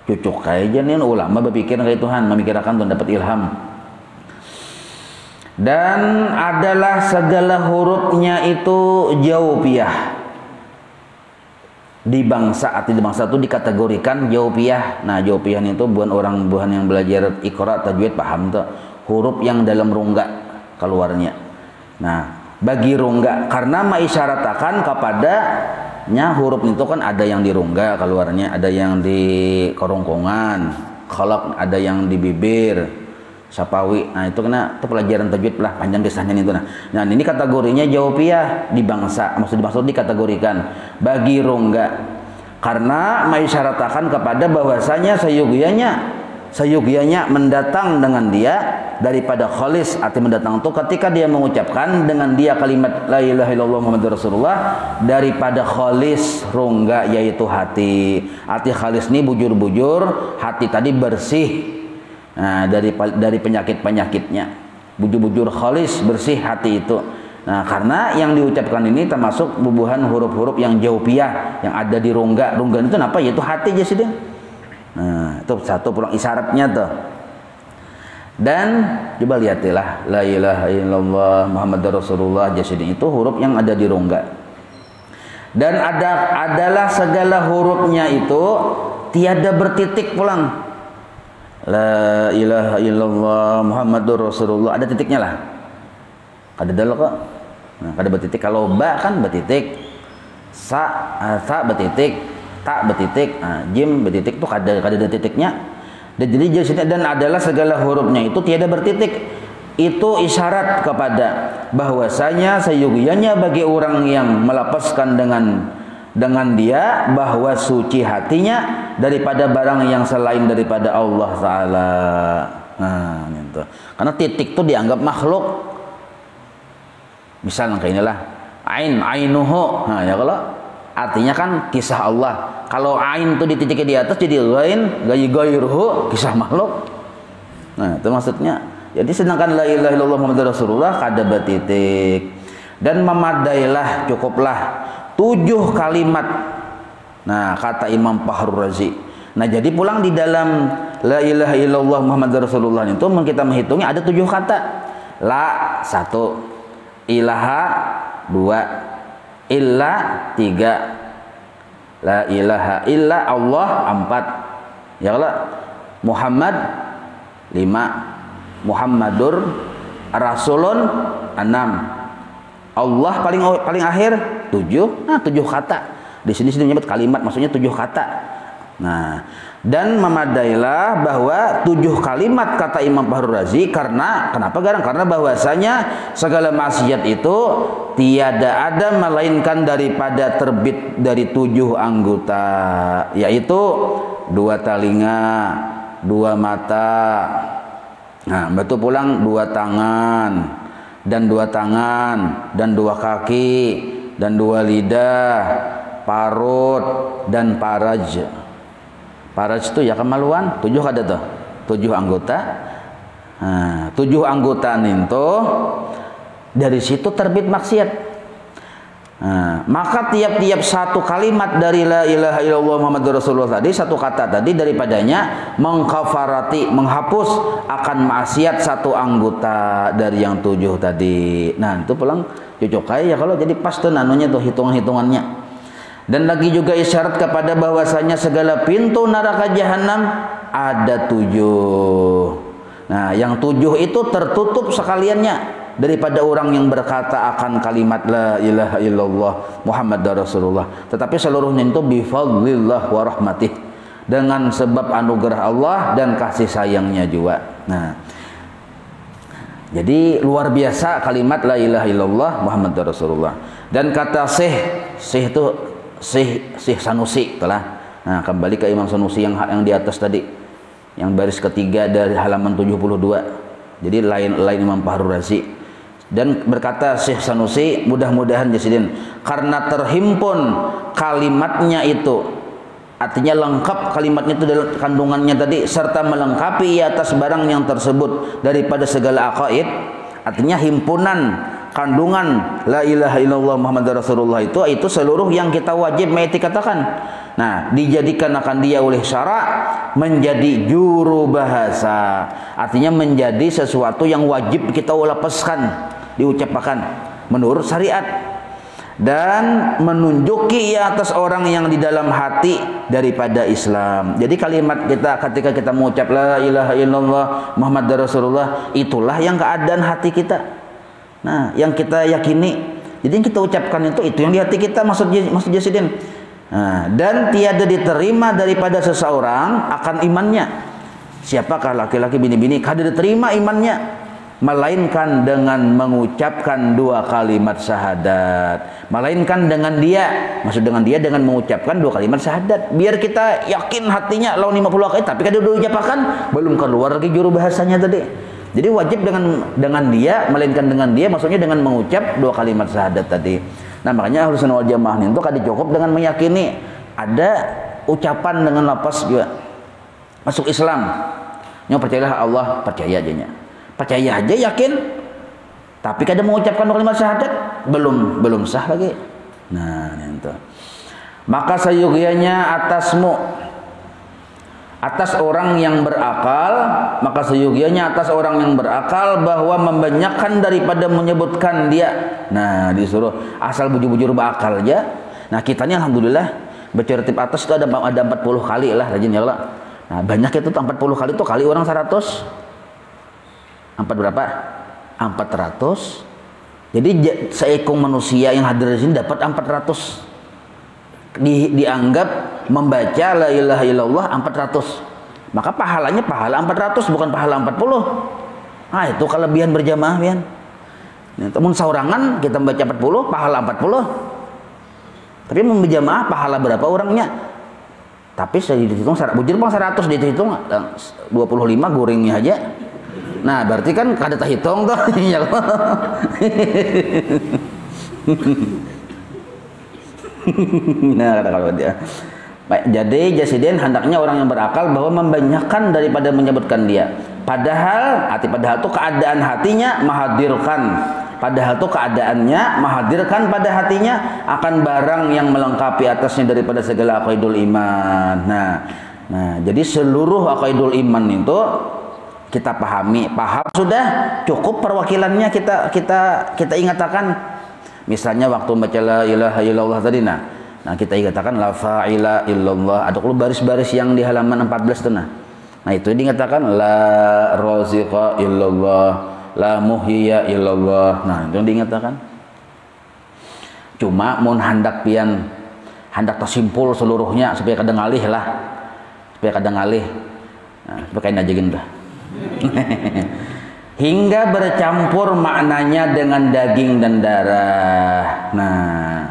Cucuk aja nih ulama berpikir kayak Tuhan, memikirkan tuh dapat ilham. Dan adalah segala hurufnya itu jauhiyah. Di bangsa itu dikategorikan jauhiyah. Nah, jauhiyah itu bukan yang belajar Iqra tajwid paham tuh. Huruf yang dalam rongga keluarnya. Nah, bagi rongga karena mengisyaratakan kepadanya huruf itu kan ada yang di rongga keluarnya, ada yang di kerongkongan, khalaq ada yang di bibir. Sapawi, nah itu kena itu pelajaran tajwid lah, panjang kisahnya itu. Nah ini kategorinya jauhiyah di bangsa, maksud dikategorikan bagi rongga karena mengisyaratakan kepada bahwasanya sayugyanya mendatang dengan dia daripada khalis. Arti mendatang itu ketika dia mengucapkan dengan dia kalimat la ilaha illallah Muhammadur Rasulullah daripada khalis rongga yaitu hati. Arti khalis ini bujur-bujur, hati tadi bersih. Nah, dari penyakit-penyakitnya, bujur-bujur khalis, bersih hati itu. Nah, karena yang diucapkan ini termasuk bubuhan huruf-huruf yang jauhiyah yang ada di rongga. Rongga itu apa? Yaitu hati aja sih. Nah, itu satu pulang isyaratnya tuh. Dan coba lihatlah la ilaha illallah Muhammadur Rasulullah jasidin itu huruf yang ada di rongga. Dan adalah segala hurufnya itu tiada bertitik pulang. La ilaha illallah Muhammadur Rasulullah ada titiknya lah. Kada dalil kok. Nah, kada bertitik. Kalau ba kan bertitik. Sa bertitik, ta bertitik, jim bertitik tuh kada ada titiknya. Dan adalah segala hurufnya itu tiada bertitik. Itu isyarat kepada bahwasanya sayugyanya bagi orang yang melapaskan dengan dia bahwa suci hatinya daripada barang yang selain daripada Allah Ta'ala. Nah, gitu. Karena titik itu dianggap makhluk. Misal kayak inilah ainuhu. Nah, ya kalau artinya kan kisah Allah. Kalau ain itu dititiknya di atas jadi lain, gairuhu kisah makhluk. Nah, itu maksudnya. Jadi sedangkan la ilaha illallah Muhammadur Rasulullah kada bertitik. Dan memadailah, cukuplah 7 kalimat. Nah, kata Imam Fakhrur Razi. Nah, jadi pulang di dalam la ilaha illallah Muhammadur Rasulullah itu kita menghitungnya ada 7 kata. La 1, ilaha 2, illa 3, la ilaha illa Allah 4. Ya Allah, Muhammad 5, Muhammadur Rasulun 6. Allah paling akhir 7. Nah, 7 kata. Di sini menyebut kalimat, maksudnya 7 kata. Nah, dan memadailah bahwa 7 kalimat kata Imam Fakhrur Razi karena kenapa garang? Karena bahwasanya segala maksiat itu tiada ada melainkan daripada terbit dari 7 anggota, yaitu 2 telinga, 2 mata, Nah, betul pulang dua tangan dan dua tangan dan dua kaki dan dua lidah, parut dan paraj. Paraj itu ya kemaluan, 7 ada tuh. 7 anggota. Nah, 7 anggota itu dari situ terbit maksiat. Nah, maka tiap-tiap satu kalimat dari la ilaha illallah Muhammadur Rasulullah tadi, satu kata tadi daripadanya mengkafarati, menghapus akan maksiat satu anggota dari yang 7 tadi. Nah, itu pulang cocok ya kalau jadi pas tuh nanunya tuh hitung-hitungannya. Dan lagi juga isyarat kepada bahwasanya segala pintu neraka jahanam ada 7. Nah, yang 7 itu tertutup sekaliannya daripada orang yang berkata akan kalimat la ilaha illallah Muhammadar Rasulullah, tetapi seluruhnya itu bifadlillah wa rahmatih, dengan sebab anugerah Allah dan kasih sayangnya juga. Nah, jadi luar biasa kalimat la ilaha illallah Muhammadar Rasulullah. Dan kata Syekh itu Syekh Sanusi telah. Nah, kembali ke Imam Sanusi yang di atas tadi, yang baris ketiga dari halaman 72. Jadi lain Imam Fahru Razi. Dan berkata Syekh Sanusi, mudah-mudahan Jasidin, karena terhimpun kalimatnya itu, artinya lengkap kalimatnya itu dalam kandungannya tadi, serta melengkapi atas barang yang tersebut daripada segala aqaid, artinya himpunan kandungan la ilaha illallah Muhammadar Rasulullah itu seluruh yang kita wajib katakan. Nah, dijadikan akan dia oleh syarak menjadi juru bahasa, artinya menjadi sesuatu yang wajib kita lepaskan, diucapkan menurut syariat, dan menunjuki atas orang yang di dalam hati daripada Islam. Jadi kalimat kita ketika kita mengucap la ilaha illallah Muhammadar Rasulullah, itulah yang keadaan hati kita. Nah, yang kita yakini. Jadi yang kita ucapkan itu yang di hati kita, maksud Jasidin. Nah, dan tiada diterima daripada seseorang akan imannya. Siapakah laki-laki bini-bini kada diterima imannya, melainkan dengan mengucapkan 2 kalimat syahadat. Melainkan dengan dia, maksud dengan dia dengan mengucapkan 2 kalimat syahadat. Biar kita yakin hatinya lawan 50 kali, tapi kada diucapkan, belum keluar lagi juru bahasanya tadi. Jadi wajib dengan dia, melainkan dengan dia, maksudnya dengan mengucap 2 kalimat syahadat tadi. Nah, makanya Ahlussunnah wal Jamaah itu kada cukup dengan meyakini, ada ucapan dengan lafaz juga masuk Islam. Yang percayalah Allah, percaya aja. Percaya aja, yakin, tapi kada mengucapkan 2 kalimat syahadat, belum sah lagi. Nah, itu. Maka sayugianya atas orang yang berakal, maka seyugianya atas orang yang berakal bahwa membanyakkan daripada menyebutkan dia. Nah, disuruh asal bujur-bujur berakal aja. Nah, kita ini alhamdulillah baca tertib atas itu ada 40 kali lah, rajin ya Allah. Nah, banyak itu 40 kali itu kali orang 100. 4 berapa? 400. Jadi seekor manusia yang hadir di sini dapat 400. Dianggap membaca la ilaha illallah 400, maka pahalanya pahala 400, bukan pahala 40. Nah, itu kelebihan berjamaah pian. Namun saurangan kita membaca 40 pahala 40, tapi berjamaah pahala berapa orangnya? Tapi saya dihitung bujur bang 100, dihitung 25 gorengnya aja. Nah, berarti kan kada terhitung tuh. Nah, kata kalau dia. Baik, jadi Jasidin hendaknya orang yang berakal bahwa membanyakkan daripada menyebutkan dia. Padahal itu keadaan hatinya menghadirkan. Padahal itu keadaannya menghadirkan pada hatinya akan barang yang melengkapi atasnya daripada segala aqaidul iman. Nah, jadi seluruh aqaidul iman itu kita paham sudah cukup perwakilannya kita ingatkan. Misalnya waktu baca la ilaha illallah tadi, nah kita ingatkan la fa'ila illallah, ada kalau baris-baris yang di halaman 14 tuh. Nah itu dikatakan la raziqa illallah, la muhyiya illallah. Nah itu diingatkan. Cuma mun hendak tersimpul seluruhnya supaya kada ngalih lah. Nah, supaya aja gini dah. Hingga bercampur maknanya dengan daging dan darah. Nah,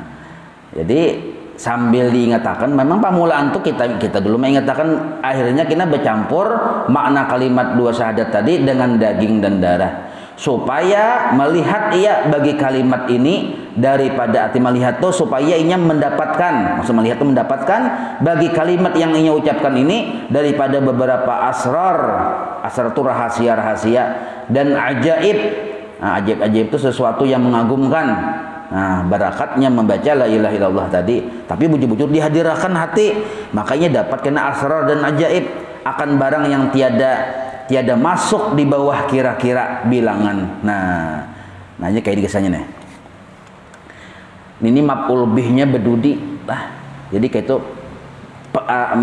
jadi sambil diingatkan, memang pamulaan tuh kita dulu mengatakan, akhirnya kita bercampur makna kalimat dua syahadat tadi dengan daging dan darah, supaya melihat ia bagi kalimat ini daripada arti melihat tuh supaya ia mendapatkan, maksud melihat itu mendapatkan bagi kalimat yang ia ucapkan ini daripada beberapa asrar itu rahasia-rahasia dan ajaib. Nah, ajaib itu sesuatu yang mengagumkan. Nah, barakatnya membaca la ilaha illallah tadi, tapi bujur-bujur dihadirkan hati, makanya dapat kena asrar dan ajaib akan barang yang tiada masuk di bawah kira-kira bilangan. Nah ini kayak di kisahnya nih. Ini maf'ul bihnya bedudi lah. Jadi kayak itu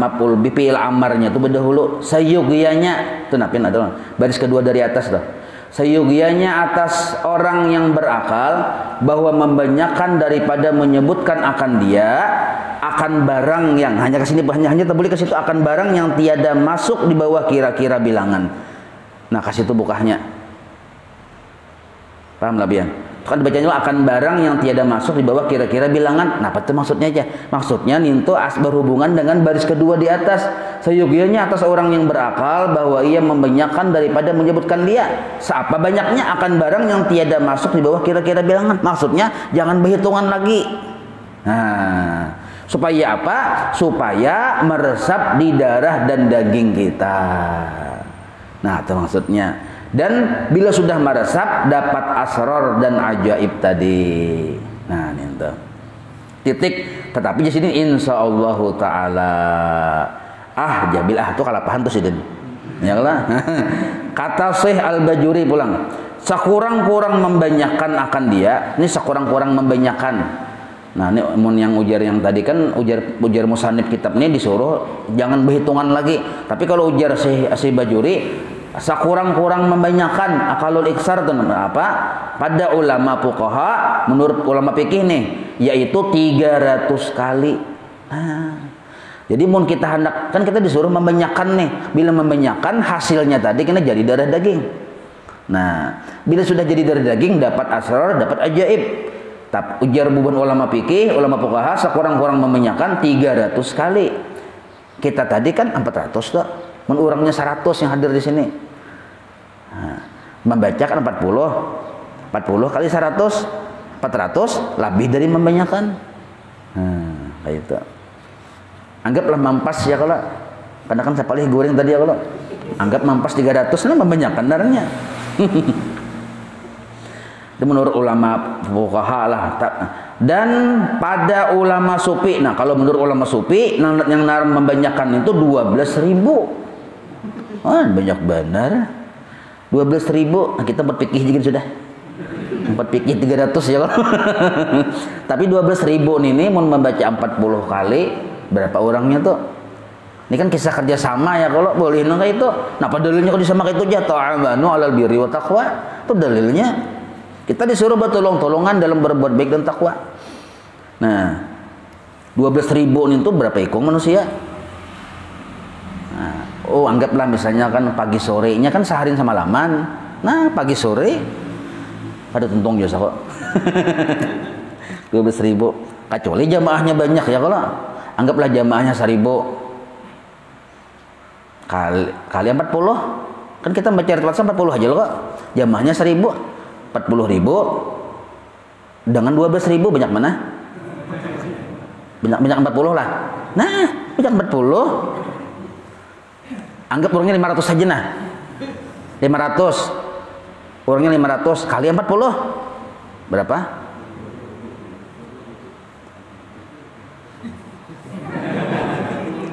maf'ul bih fi'il amarnya itu berdahulu, sayugianya itu napin adalah baris kedua dari atas tuh. Sayugianya atas orang yang berakal bahwa membanyakan daripada menyebutkan akan dia akan barang yang hanya kesini hanya terbalik ke situ akan barang yang tiada masuk di bawah kira-kira bilangan. Nah kasih itu bukahnya, paham lah Bian? Kan bacanya akan barang yang tiada masuk di bawah kira-kira bilangan. Nah apa itu maksudnya aja? Maksudnya ninto berhubungan dengan baris kedua di atas. Sayugianya atas orang yang berakal bahwa ia membanyakan daripada menyebutkan dia. Seapa banyaknya akan barang yang tiada masuk di bawah kira-kira bilangan. Maksudnya jangan berhitungan lagi. Nah, supaya apa? Supaya meresap di darah dan daging kita. Nah, itu maksudnya. Dan bila sudah meresap dapat asrar dan ajaib tadi. Nah, ini tuh. Titik. Tetapi di sini insyaallah taala jabil tuh kalapahan tuh sidin. Ya lah. Kata Syekh Al-Bajuri pulang. Sakurang-kurang membanyakan akan dia. Ini sakurang-kurang membanyakan. Nah, ini yang ujar yang tadi kan ujar musannif kitab ini disuruh jangan berhitungan lagi. Tapi kalau ujar Syekh Bajuri sakurang-kurang membanyakan akalul iksar itu apa? Pada ulama fuqaha menurut ulama fikih nih yaitu 300 kali. Jadi mun kita hendak kan kita disuruh membanyakan nih. Bila membanyakan hasilnya tadi kena jadi darah daging. Nah, bila sudah jadi darah daging dapat asrar, dapat ajaib. Tapi ujar bubun ulama fikih, ulama fuqaha sakurang-kurang membanyakan 300 kali. Kita tadi kan 400 tuh. Mun orangnya 100 yang hadir di sini. Nah, membacakan 40 kali 100 400 lebih dari membanyakan. Kayak itu. Anggaplah mampas ya kalau karena kan saya paling goreng tadi ya kalau anggap mampas 300 nah membanyakan darahnya. Itu menurut ulama fuqaha lah. Dan pada ulama sufi, nah kalau menurut ulama sufi yang membanyakan itu 12.000. Banyak benar. 12.000. Nah, kita berpikir sedikit sudah. Berpikir 300 ya kalau. Tapi 12.000 ini mau membaca 40 kali berapa orangnya tuh? Ini kan kisah kerjasama ya kalau boleh nggak itu. Nah, apa dalilnya kalau disamakan itu aja ta'awanu 'alal birri wa taqwa. Itu dalilnya. Kita disuruh bertolong-tolongan dalam berbuat baik dan takwa. Nah, 12.000 itu berapa ekor manusia? Nah, anggaplah misalnya kan pagi sorenya kan seharin sama laman. Nah, pagi sore ada tuntung jasa kok. 12.000. Kecuali jamaahnya banyak ya kalau. Anggaplah jamaahnya 1.000. Kali 40. Kan kita baca ritual 40 aja loh kok. Jamaahnya 1.000. 40.000 dengan 12.000 banyak mana? Banyak 40 lah. Nah, banyak 40. Anggap orangnya 500 saja nah. 500. Orangnya 500 kali 40. Berapa?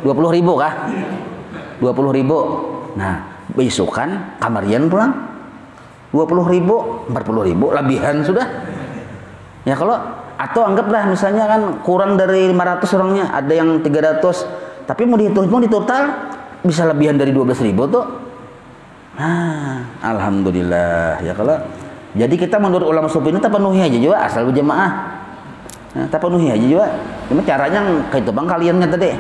Rp20.000 kah? 20.000. Nah, besokan kamarian pulang 20.000, 40.000 lebihan sudah. Ya kalau atau anggaplah misalnya kan kurang dari 500 orangnya, ada yang 300. Tapi mau dihitung di total bisa lebihan dari 12.000 tuh. Nah, alhamdulillah ya kalau. Jadi kita menurut ulama sufi ini tak penuhi aja juga asal berjamaah. Nah, tak penuhi aja juga. Cuma caranya kayak itu bang kaliannya tadi.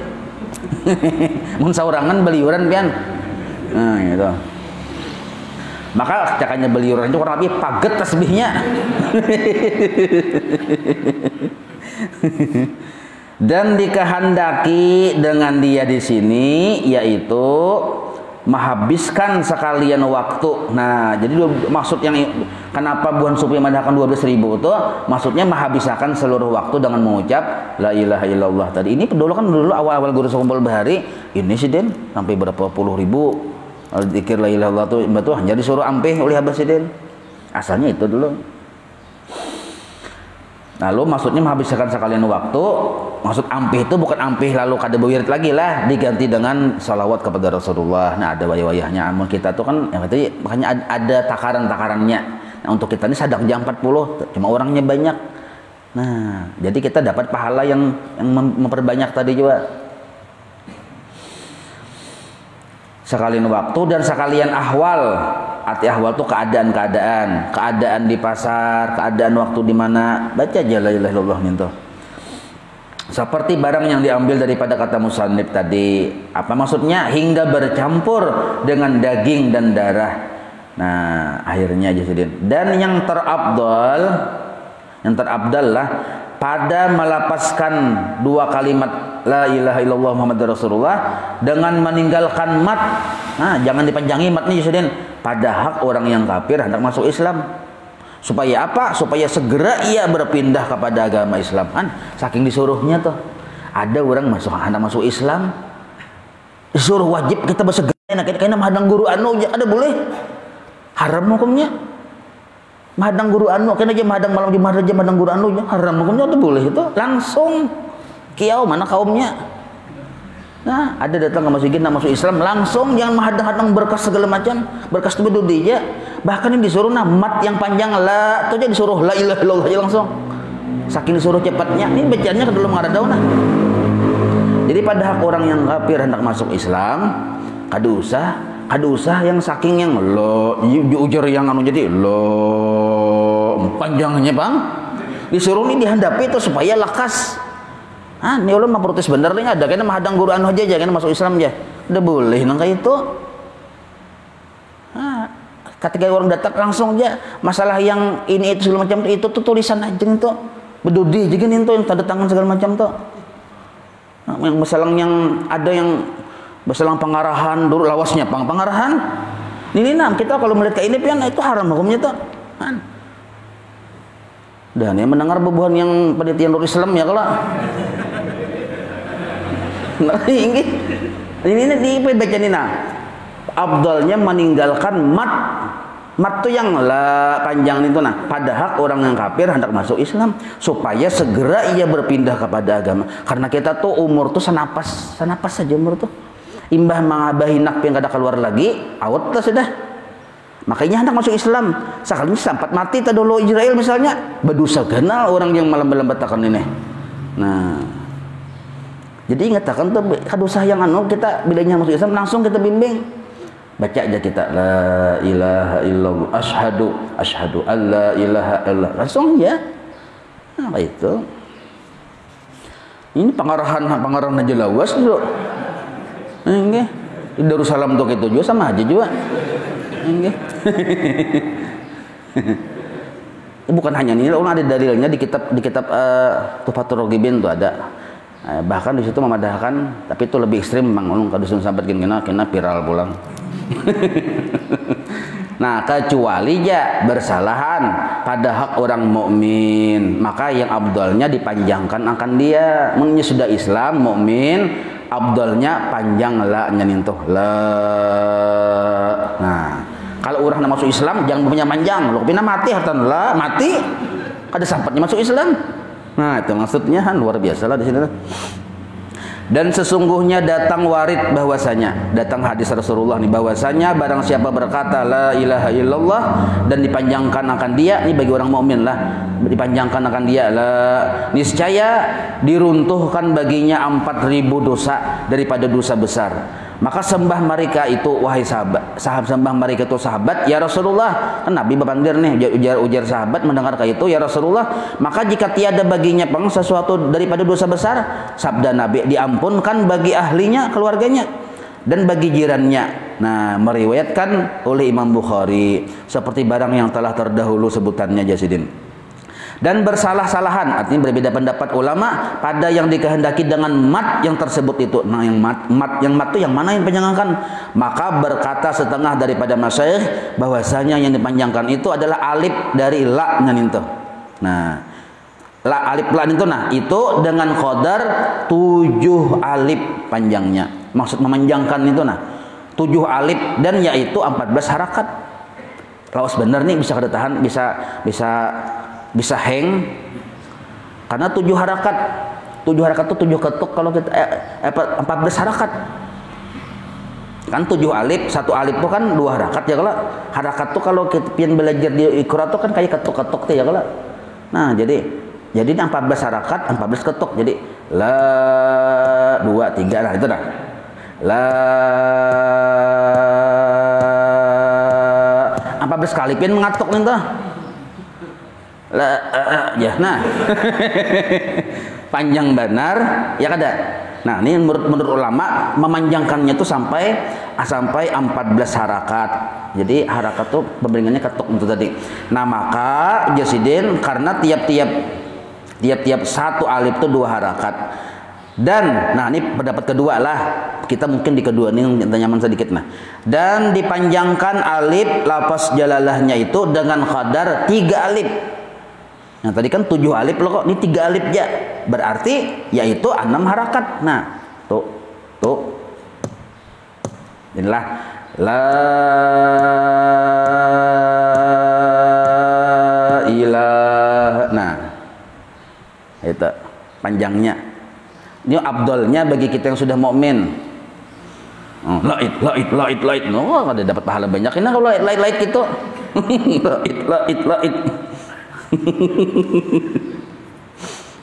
Mun saurangan beliuran pian. Nah, gitu. Maka cakanya beliuran itu kurang lebih paget tasbihnya. Dan dikehendaki dengan dia di sini yaitu menghabiskan sekalian waktu. Nah, jadi maksud yang kenapa Buan Supi mengadakan 12.000 itu maksudnya menghabiskan seluruh waktu dengan mengucap la ilaha illallah tadi. Ini dulu awal-awal guru Kumpul Bahari ini sih Den sampai berapa puluh ribu zikir la ilaha illallah itu hanya disuruh ampih oleh Abah Sidin. Asalnya itu dulu. Lalu maksudnya menghabiskan sekalian waktu, maksud ampih itu bukan ampih lalu kada bewirid lagi lah, diganti dengan salawat kepada Rasulullah. Nah ada wayah-wayahnya. Amun kita tuh kan yang tadi makanya ada takaran-takarannya. Nah untuk kita ini sadaq jam 40, cuma orangnya banyak. Nah jadi kita dapat pahala yang memperbanyak tadi juga. Sekalian waktu dan sekalian ahwal. Arti ahwal itu keadaan di pasar, keadaan waktu di mana. Baca aja la ilaha illallah itu. Seperti barang yang diambil daripada kata musannif tadi. Apa maksudnya? Hingga bercampur dengan daging dan darah. Nah, akhirnya aja sedih. Dan yang terabdal lah pada melapaskan dua kalimat la ilaha illallah Muhammadur Rasulullah dengan meninggalkan mat. Nah, jangan dipanjangi matnya Yusudin. Pada hak orang yang kafir hendak masuk Islam. Supaya apa? Supaya segera ia berpindah kepada agama Islam. Kan saking disuruhnya tuh. Ada orang hendak masuk Islam. Disuruh wajib kita bersegera. Kayaknya mahadang guru anu ada boleh. Haram hukumnya. Mahadang guru anu kena aja mahadang malam Jumat aja mahadang guru anu haram hukumnya itu boleh itu langsung kiau mana kaumnya. Nah, ada datang ke masjid nak masuk Islam langsung jangan mahadang-hadang berkas segala macam, berkas itu dia. Bahkan yang disuruh mat yang panjang la, itu aja disuruh la ilaha illallah aja langsung. Saking disuruh cepatnya, ini bacaannya ke dalam ngaradau nah. Jadi pada hak orang yang kafir hendak masuk Islam, kada usah yang saking yang lo ujar yang anu jadi lo panjangnya bang. Disuruh ini dihandapi itu supaya lekas. Ah, ini ulun mah protes bener nih ada kena mahadang guru anu aja kena masuk Islam aja. Udah boleh nangka itu. Ah, ketika orang datang langsung aja masalah yang ini itu segala macam itu tuh tulisan aja itu. Bedudi jadi itu yang tanda tangan segala macam tuh. Nah, yang masalah yang ada yang masalah pengarahan dulu lawasnya pengarahan. Ini kita kalau melihat ke ini pian itu haram hukumnya tuh. Kan. Dan yang mendengar bebuhan yang penelitian Nur Islam ya kalau nah, ini di baca ini nah abdalnya meninggalkan mat tuh yang la panjang itu nah pada hak orang yang kafir hendak masuk Islam supaya segera ia berpindah kepada agama karena kita tuh umur tuh senapas saja umur tuh imbah mengabahi nak yang kada keluar lagi awet tuh sudah makanya hendak masuk Islam sekali sempat mati tak dulu Israel misalnya berdosa kenal orang yang malam batakan ini. Nah jadi ingat kan tuh kadosa yang anu kita bilanya masuk Islam langsung kita bimbing baca aja kita la ilaha illallah asyhadu alla ilaha illallah langsung ya. Nah itu ini pengarahan aja lawas dulu nggih di Darussalam tuh itu juga sama aja juga nggih. Bukan hanya ini, ada dalilnya di kitab Tuhfatur Raghibin tuh ada. Bahkan di situ memadahkan, tapi itu lebih ekstrim memang ulun kadusun sambat kena viral pulang. Nah, kecuali ya bersalahan pada hak orang mukmin, maka yang abdalnya dipanjangkan akan dia. Mun sudah Islam mukmin, abdalnya panjang la nyentuh la. Nah, kalau orang nak masuk Islam jangan punya panjang, lo kepina mati hartan lah mati, kada sampatnya masuk Islam. Nah itu maksudnya luar biasa lah di sini. Dan sesungguhnya datang warid bahwasanya datang hadis Rasulullah nih bahwasanya barang siapa berkata la ilaha illallah dan dipanjangkan akan dia ini bagi orang mukmin lah dipanjangkan akan dia la niscaya diruntuhkan baginya 4.000 dosa daripada dosa besar. Maka sembah mereka itu wahai sahabat sembah mereka itu sahabat ya Rasulullah kan Nabi bapandir nih ujar sahabat mendengar itu ya Rasulullah maka jika tiada baginya sesuatu daripada dosa besar sabda Nabi diampunkan bagi ahlinya keluarganya dan bagi jirannya. Nah meriwayatkan oleh Imam Bukhari seperti barang yang telah terdahulu sebutannya Jasidin. Dan bersalah-salahan, artinya berbeda pendapat ulama pada yang dikehendaki dengan mat yang tersebut itu. Nah, yang mat itu yang mana yang dipanjangkan? Maka berkata setengah daripada masyayikh bahwasanya yang dipanjangkan itu adalah alif dari la itu. Nah, la alif la itu, nah itu dengan qadar 7 alif panjangnya. Maksud memanjangkan itu nah 7 alif dan yaitu 14 harakat. Laos bener nih bisa kada tahan, bisa hang karena 7 harakat. 7 harakat itu 7 ketuk kalau kita 14 harakat. Kan 7 alif, 1 alif itu kan 2 harakat ya kalau. Harakat tuh kalau kita pian belajar di Iqra tuh kan kayak ketuk-ketuk tuh ya kalau. Nah, jadi 14 harakat, 14 ketuk. Jadi la 2 3 nah itu dah. La 14 kali pian mengatuk nih tuh. Ya, nah panjang benar ya kada. Nah ini menurut ulama memanjangkannya itu sampai 14 harakat. Jadi harakat tuh pemberingannya ketuk itu tadi. Nah maka Jasidin karena tiap satu alif itu 2 harakat. Dan nah ini pendapat kedua lah, kita mungkin di kedua ini nyaman sedikit nah. Dan dipanjangkan alif lafaz jalalahnya itu dengan qadar 3 alif. Nah tadi kan 7 alif loh kok, ini 3 alif ya. Berarti yaitu 6 harakat. Nah, tuh. Inilah la ilaha. Nah, itu panjangnya. Ini abdolnya bagi kita yang sudah mukmin. Lait. Oh, ada dapat pahala banyak. Ini kalau lait gitu. Lait.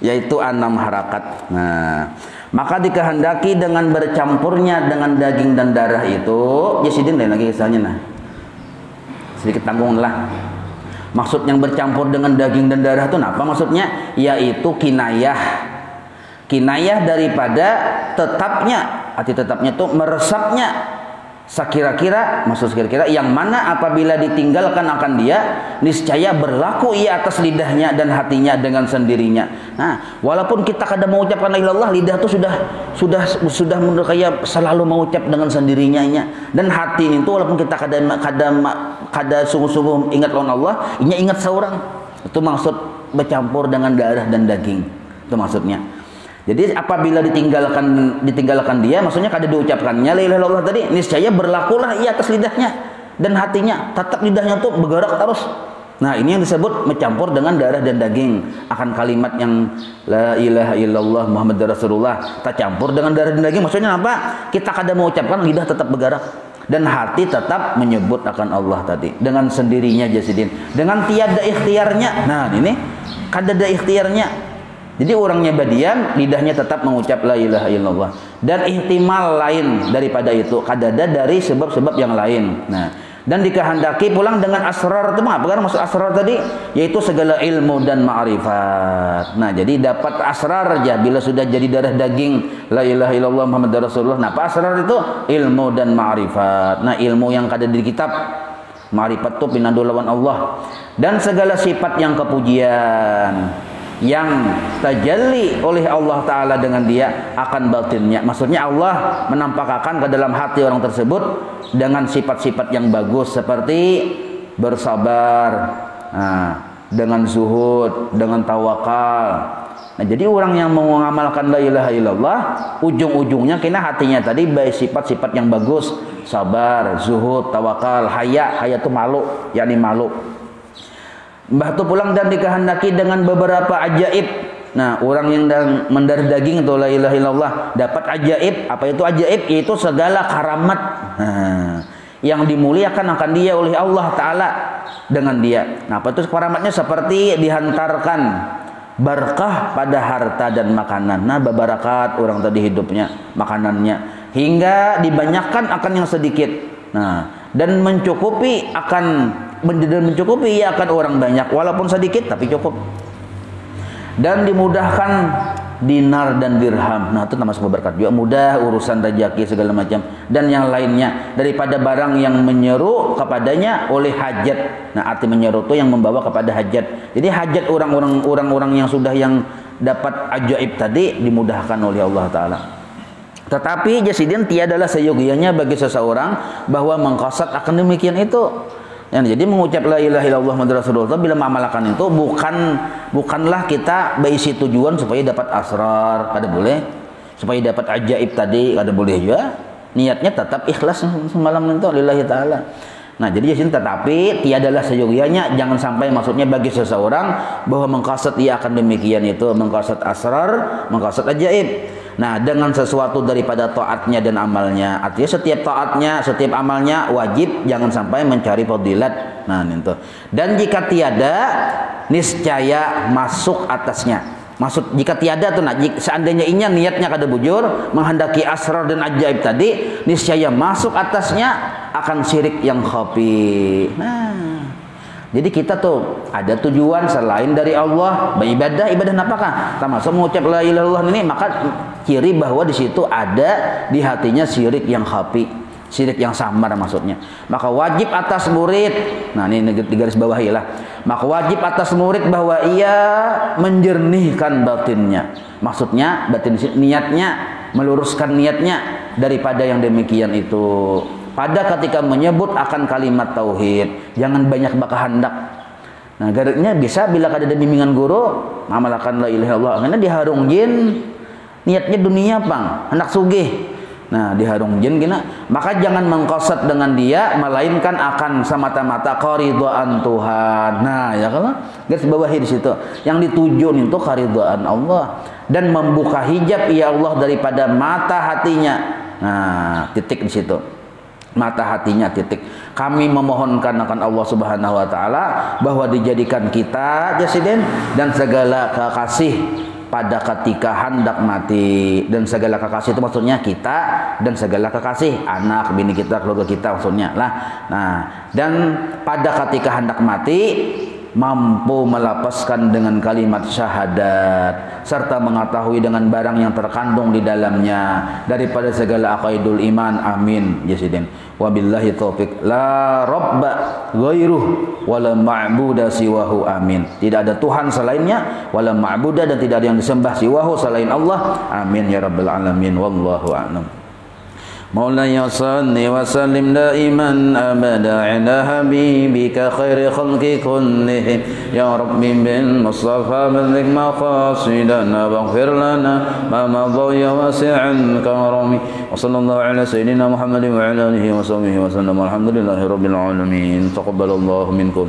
Yaitu 6 harakat. Nah, maka dikehendaki dengan bercampurnya dengan daging dan darah itu, Jasidin lain lagi kisahnya nah. Sedikit tanggung lah. Maksud yang bercampur dengan daging dan darah itu apa maksudnya? Yaitu kinayah daripada tetapnya, arti tetapnya itu meresapnya sekira-kira, maksud sekira-kira yang mana apabila ditinggalkan akan dia niscaya berlaku ia atas lidahnya dan hatinya dengan sendirinya. Nah, walaupun kita kadang mengucapkan la ilaha illallah, lidah itu sudah kayak selalu mengucap dengan sendirinya dan hati itu walaupun kita kada sungguh-sungguh ingat lawan Allah, ingat seorang. Itu maksud bercampur dengan darah dan daging. Itu maksudnya. Jadi apabila ditinggalkan dia, maksudnya kada diucapkannya la ilaha illallah tadi, niscaya berlakulah ia atas lidahnya dan hatinya, tetap lidahnya tuh bergerak terus. Nah, ini yang disebut mencampur dengan darah dan daging akan kalimat yang la ilaha illallah Muhammadur Rasulullah, tercampur dengan darah dan daging. Maksudnya apa? Kita kada mengucapkan, lidah tetap bergerak dan hati tetap menyebut akan Allah tadi dengan sendirinya Jasidin, dengan tiada ikhtiarnya. Nah, ini kada ada ikhtiarnya. Jadi orangnya badian, lidahnya tetap mengucap la ilaha illallah. Dan ihtimal lain daripada itu, kadada dari sebab-sebab yang lain. Nah, dan dikehendaki pulang dengan asrar itu apa? Karena maksud asrar tadi yaitu segala ilmu dan ma'rifat. Nah, jadi dapat asrar aja bila sudah jadi darah daging la ilaha illallah Muhammadur Rasulullah. Nah, apa asrar itu? Ilmu dan ma'rifat. Nah, ilmu yang ada di kitab, ma'rifat itu pinandu lawan Allah. Dan segala sifat yang kepujian yang tajalli oleh Allah Ta'ala dengan dia akan batinnya. Maksudnya Allah menampakkan ke dalam hati orang tersebut dengan sifat-sifat yang bagus seperti bersabar, dengan zuhud, dengan tawakal. Nah, jadi orang yang mengamalkan la ilaha illallah, ujung-ujungnya kena hatinya tadi baik sifat-sifat yang bagus, sabar, zuhud, tawakal, haya itu malu, yakni malu. Mbah tu pulang dan dikehendaki dengan beberapa ajaib. Nah, orang yang mendarah daging itu la ilaha illallah dapat ajaib. Apa itu ajaib? Yaitu segala karamat yang dimuliakan akan dia oleh Allah Ta'ala dengan dia. Nah, apa itu karamatnya? Seperti dihantarkan berkah pada harta dan makanan. Nah, barakat orang tadi hidupnya, makanannya, hingga dibanyakan akan yang sedikit. Nah, dan mencukupi ia akan orang banyak walaupun sedikit tapi cukup. Dan dimudahkan dinar dan dirham. Nah, itu termasuk berkat juga, mudah urusan rezeki segala macam dan yang lainnya daripada barang yang menyeru kepadanya oleh hajat. Nah, arti menyeru itu yang membawa kepada hajat. Jadi hajat orang-orang yang sudah yang dapat ajaib tadi dimudahkan oleh Allah taala. Tetapi jasidin tiadalah seyogianya bagi seseorang bahwa mengqasad akan demikian itu. Jadi mengucap la ilaha illallah Muhammadur Rasulullah bila mengamalkan itu bukanlah kita berisi tujuan supaya dapat asrar, kada boleh. Supaya dapat ajaib tadi, kada boleh juga. Niatnya tetap ikhlas semalam itu lillahi taala. Nah, jadi jasin tetapi tiadalah seyogianya, jangan sampai maksudnya bagi seseorang bahwa mengqasad ia akan demikian itu, mengqasad asrar, mengqasad ajaib. Nah, dengan sesuatu daripada taatnya dan amalnya. Artinya setiap taatnya, setiap amalnya wajib jangan sampai mencari fadilat. Nah, itu. Dan jika tiada, niscaya masuk atasnya. Maksud jika tiada tuh, nah, seandainya inya niatnya kada bujur menghendaki asrar dan ajaib tadi, niscaya masuk atasnya akan syirik yang khafi. Nah, jadi kita tuh ada tujuan selain dari Allah beribadah, ibadah apakah? Termasuk mengucap la ilaha illallah ini, maka ciri bahwa di situ ada di hatinya syirik yang khafi, syirik yang samar maksudnya. Maka wajib atas murid, nah ini di garis bawahi lah. Maka wajib atas murid bahwa ia menjernihkan batinnya. Maksudnya batin niatnya, meluruskan niatnya daripada yang demikian itu. Pada ketika menyebut akan kalimat tauhid, jangan banyak bakahandak. Nah, garisnya bisa bila kada ada bimbingan guru, amalkan la ilaha illallah. Karena diharungjin niatnya dunia pang, hendak sugih. Nah, diharungjin gina, maka jangan mengqasad dengan dia melainkan akan semata-mata qaridhaan Tuhan. Nah, ya kalau garis bawahi di situ. Yang dituju itu qaridhaan Allah dan membuka hijab ya Allah daripada mata hatinya. Nah, titik di situ. Mata hatinya titik. Kami memohonkan akan Allah Subhanahu wa taala bahwa dijadikan kita jasiden dan segala kekasih pada ketika hendak mati, dan segala kekasih itu maksudnya kita dan segala kekasih anak bini kita, keluarga kita maksudnya lah. Nah, dan pada ketika hendak mati mampu melepaskan dengan kalimat syahadat serta mengetahui dengan barang yang terkandung di dalamnya daripada segala aqaidul iman. Amin jasidin. Wabillahi taufik. La rabba ghairuh wala ma'buda siwahu. Amin. Tidak ada Tuhan selainnya, wala ma'buda, dan tidak ada yang disembah siwahu selain Allah. Amin ya rabbal alamin. Wallahu a'lam. مولاي صل وسلم دائما أبدا على حبيبك خير خلق كلهم يا ربي بالمصطفى بلغ مقاصدنا واغفر لنا ما مضى يا واسع الكرم وصلى الله على سيدنا محمد وعلى آله وصحبه وسلم والحمد لله رب العالمين تقبل الله منكم.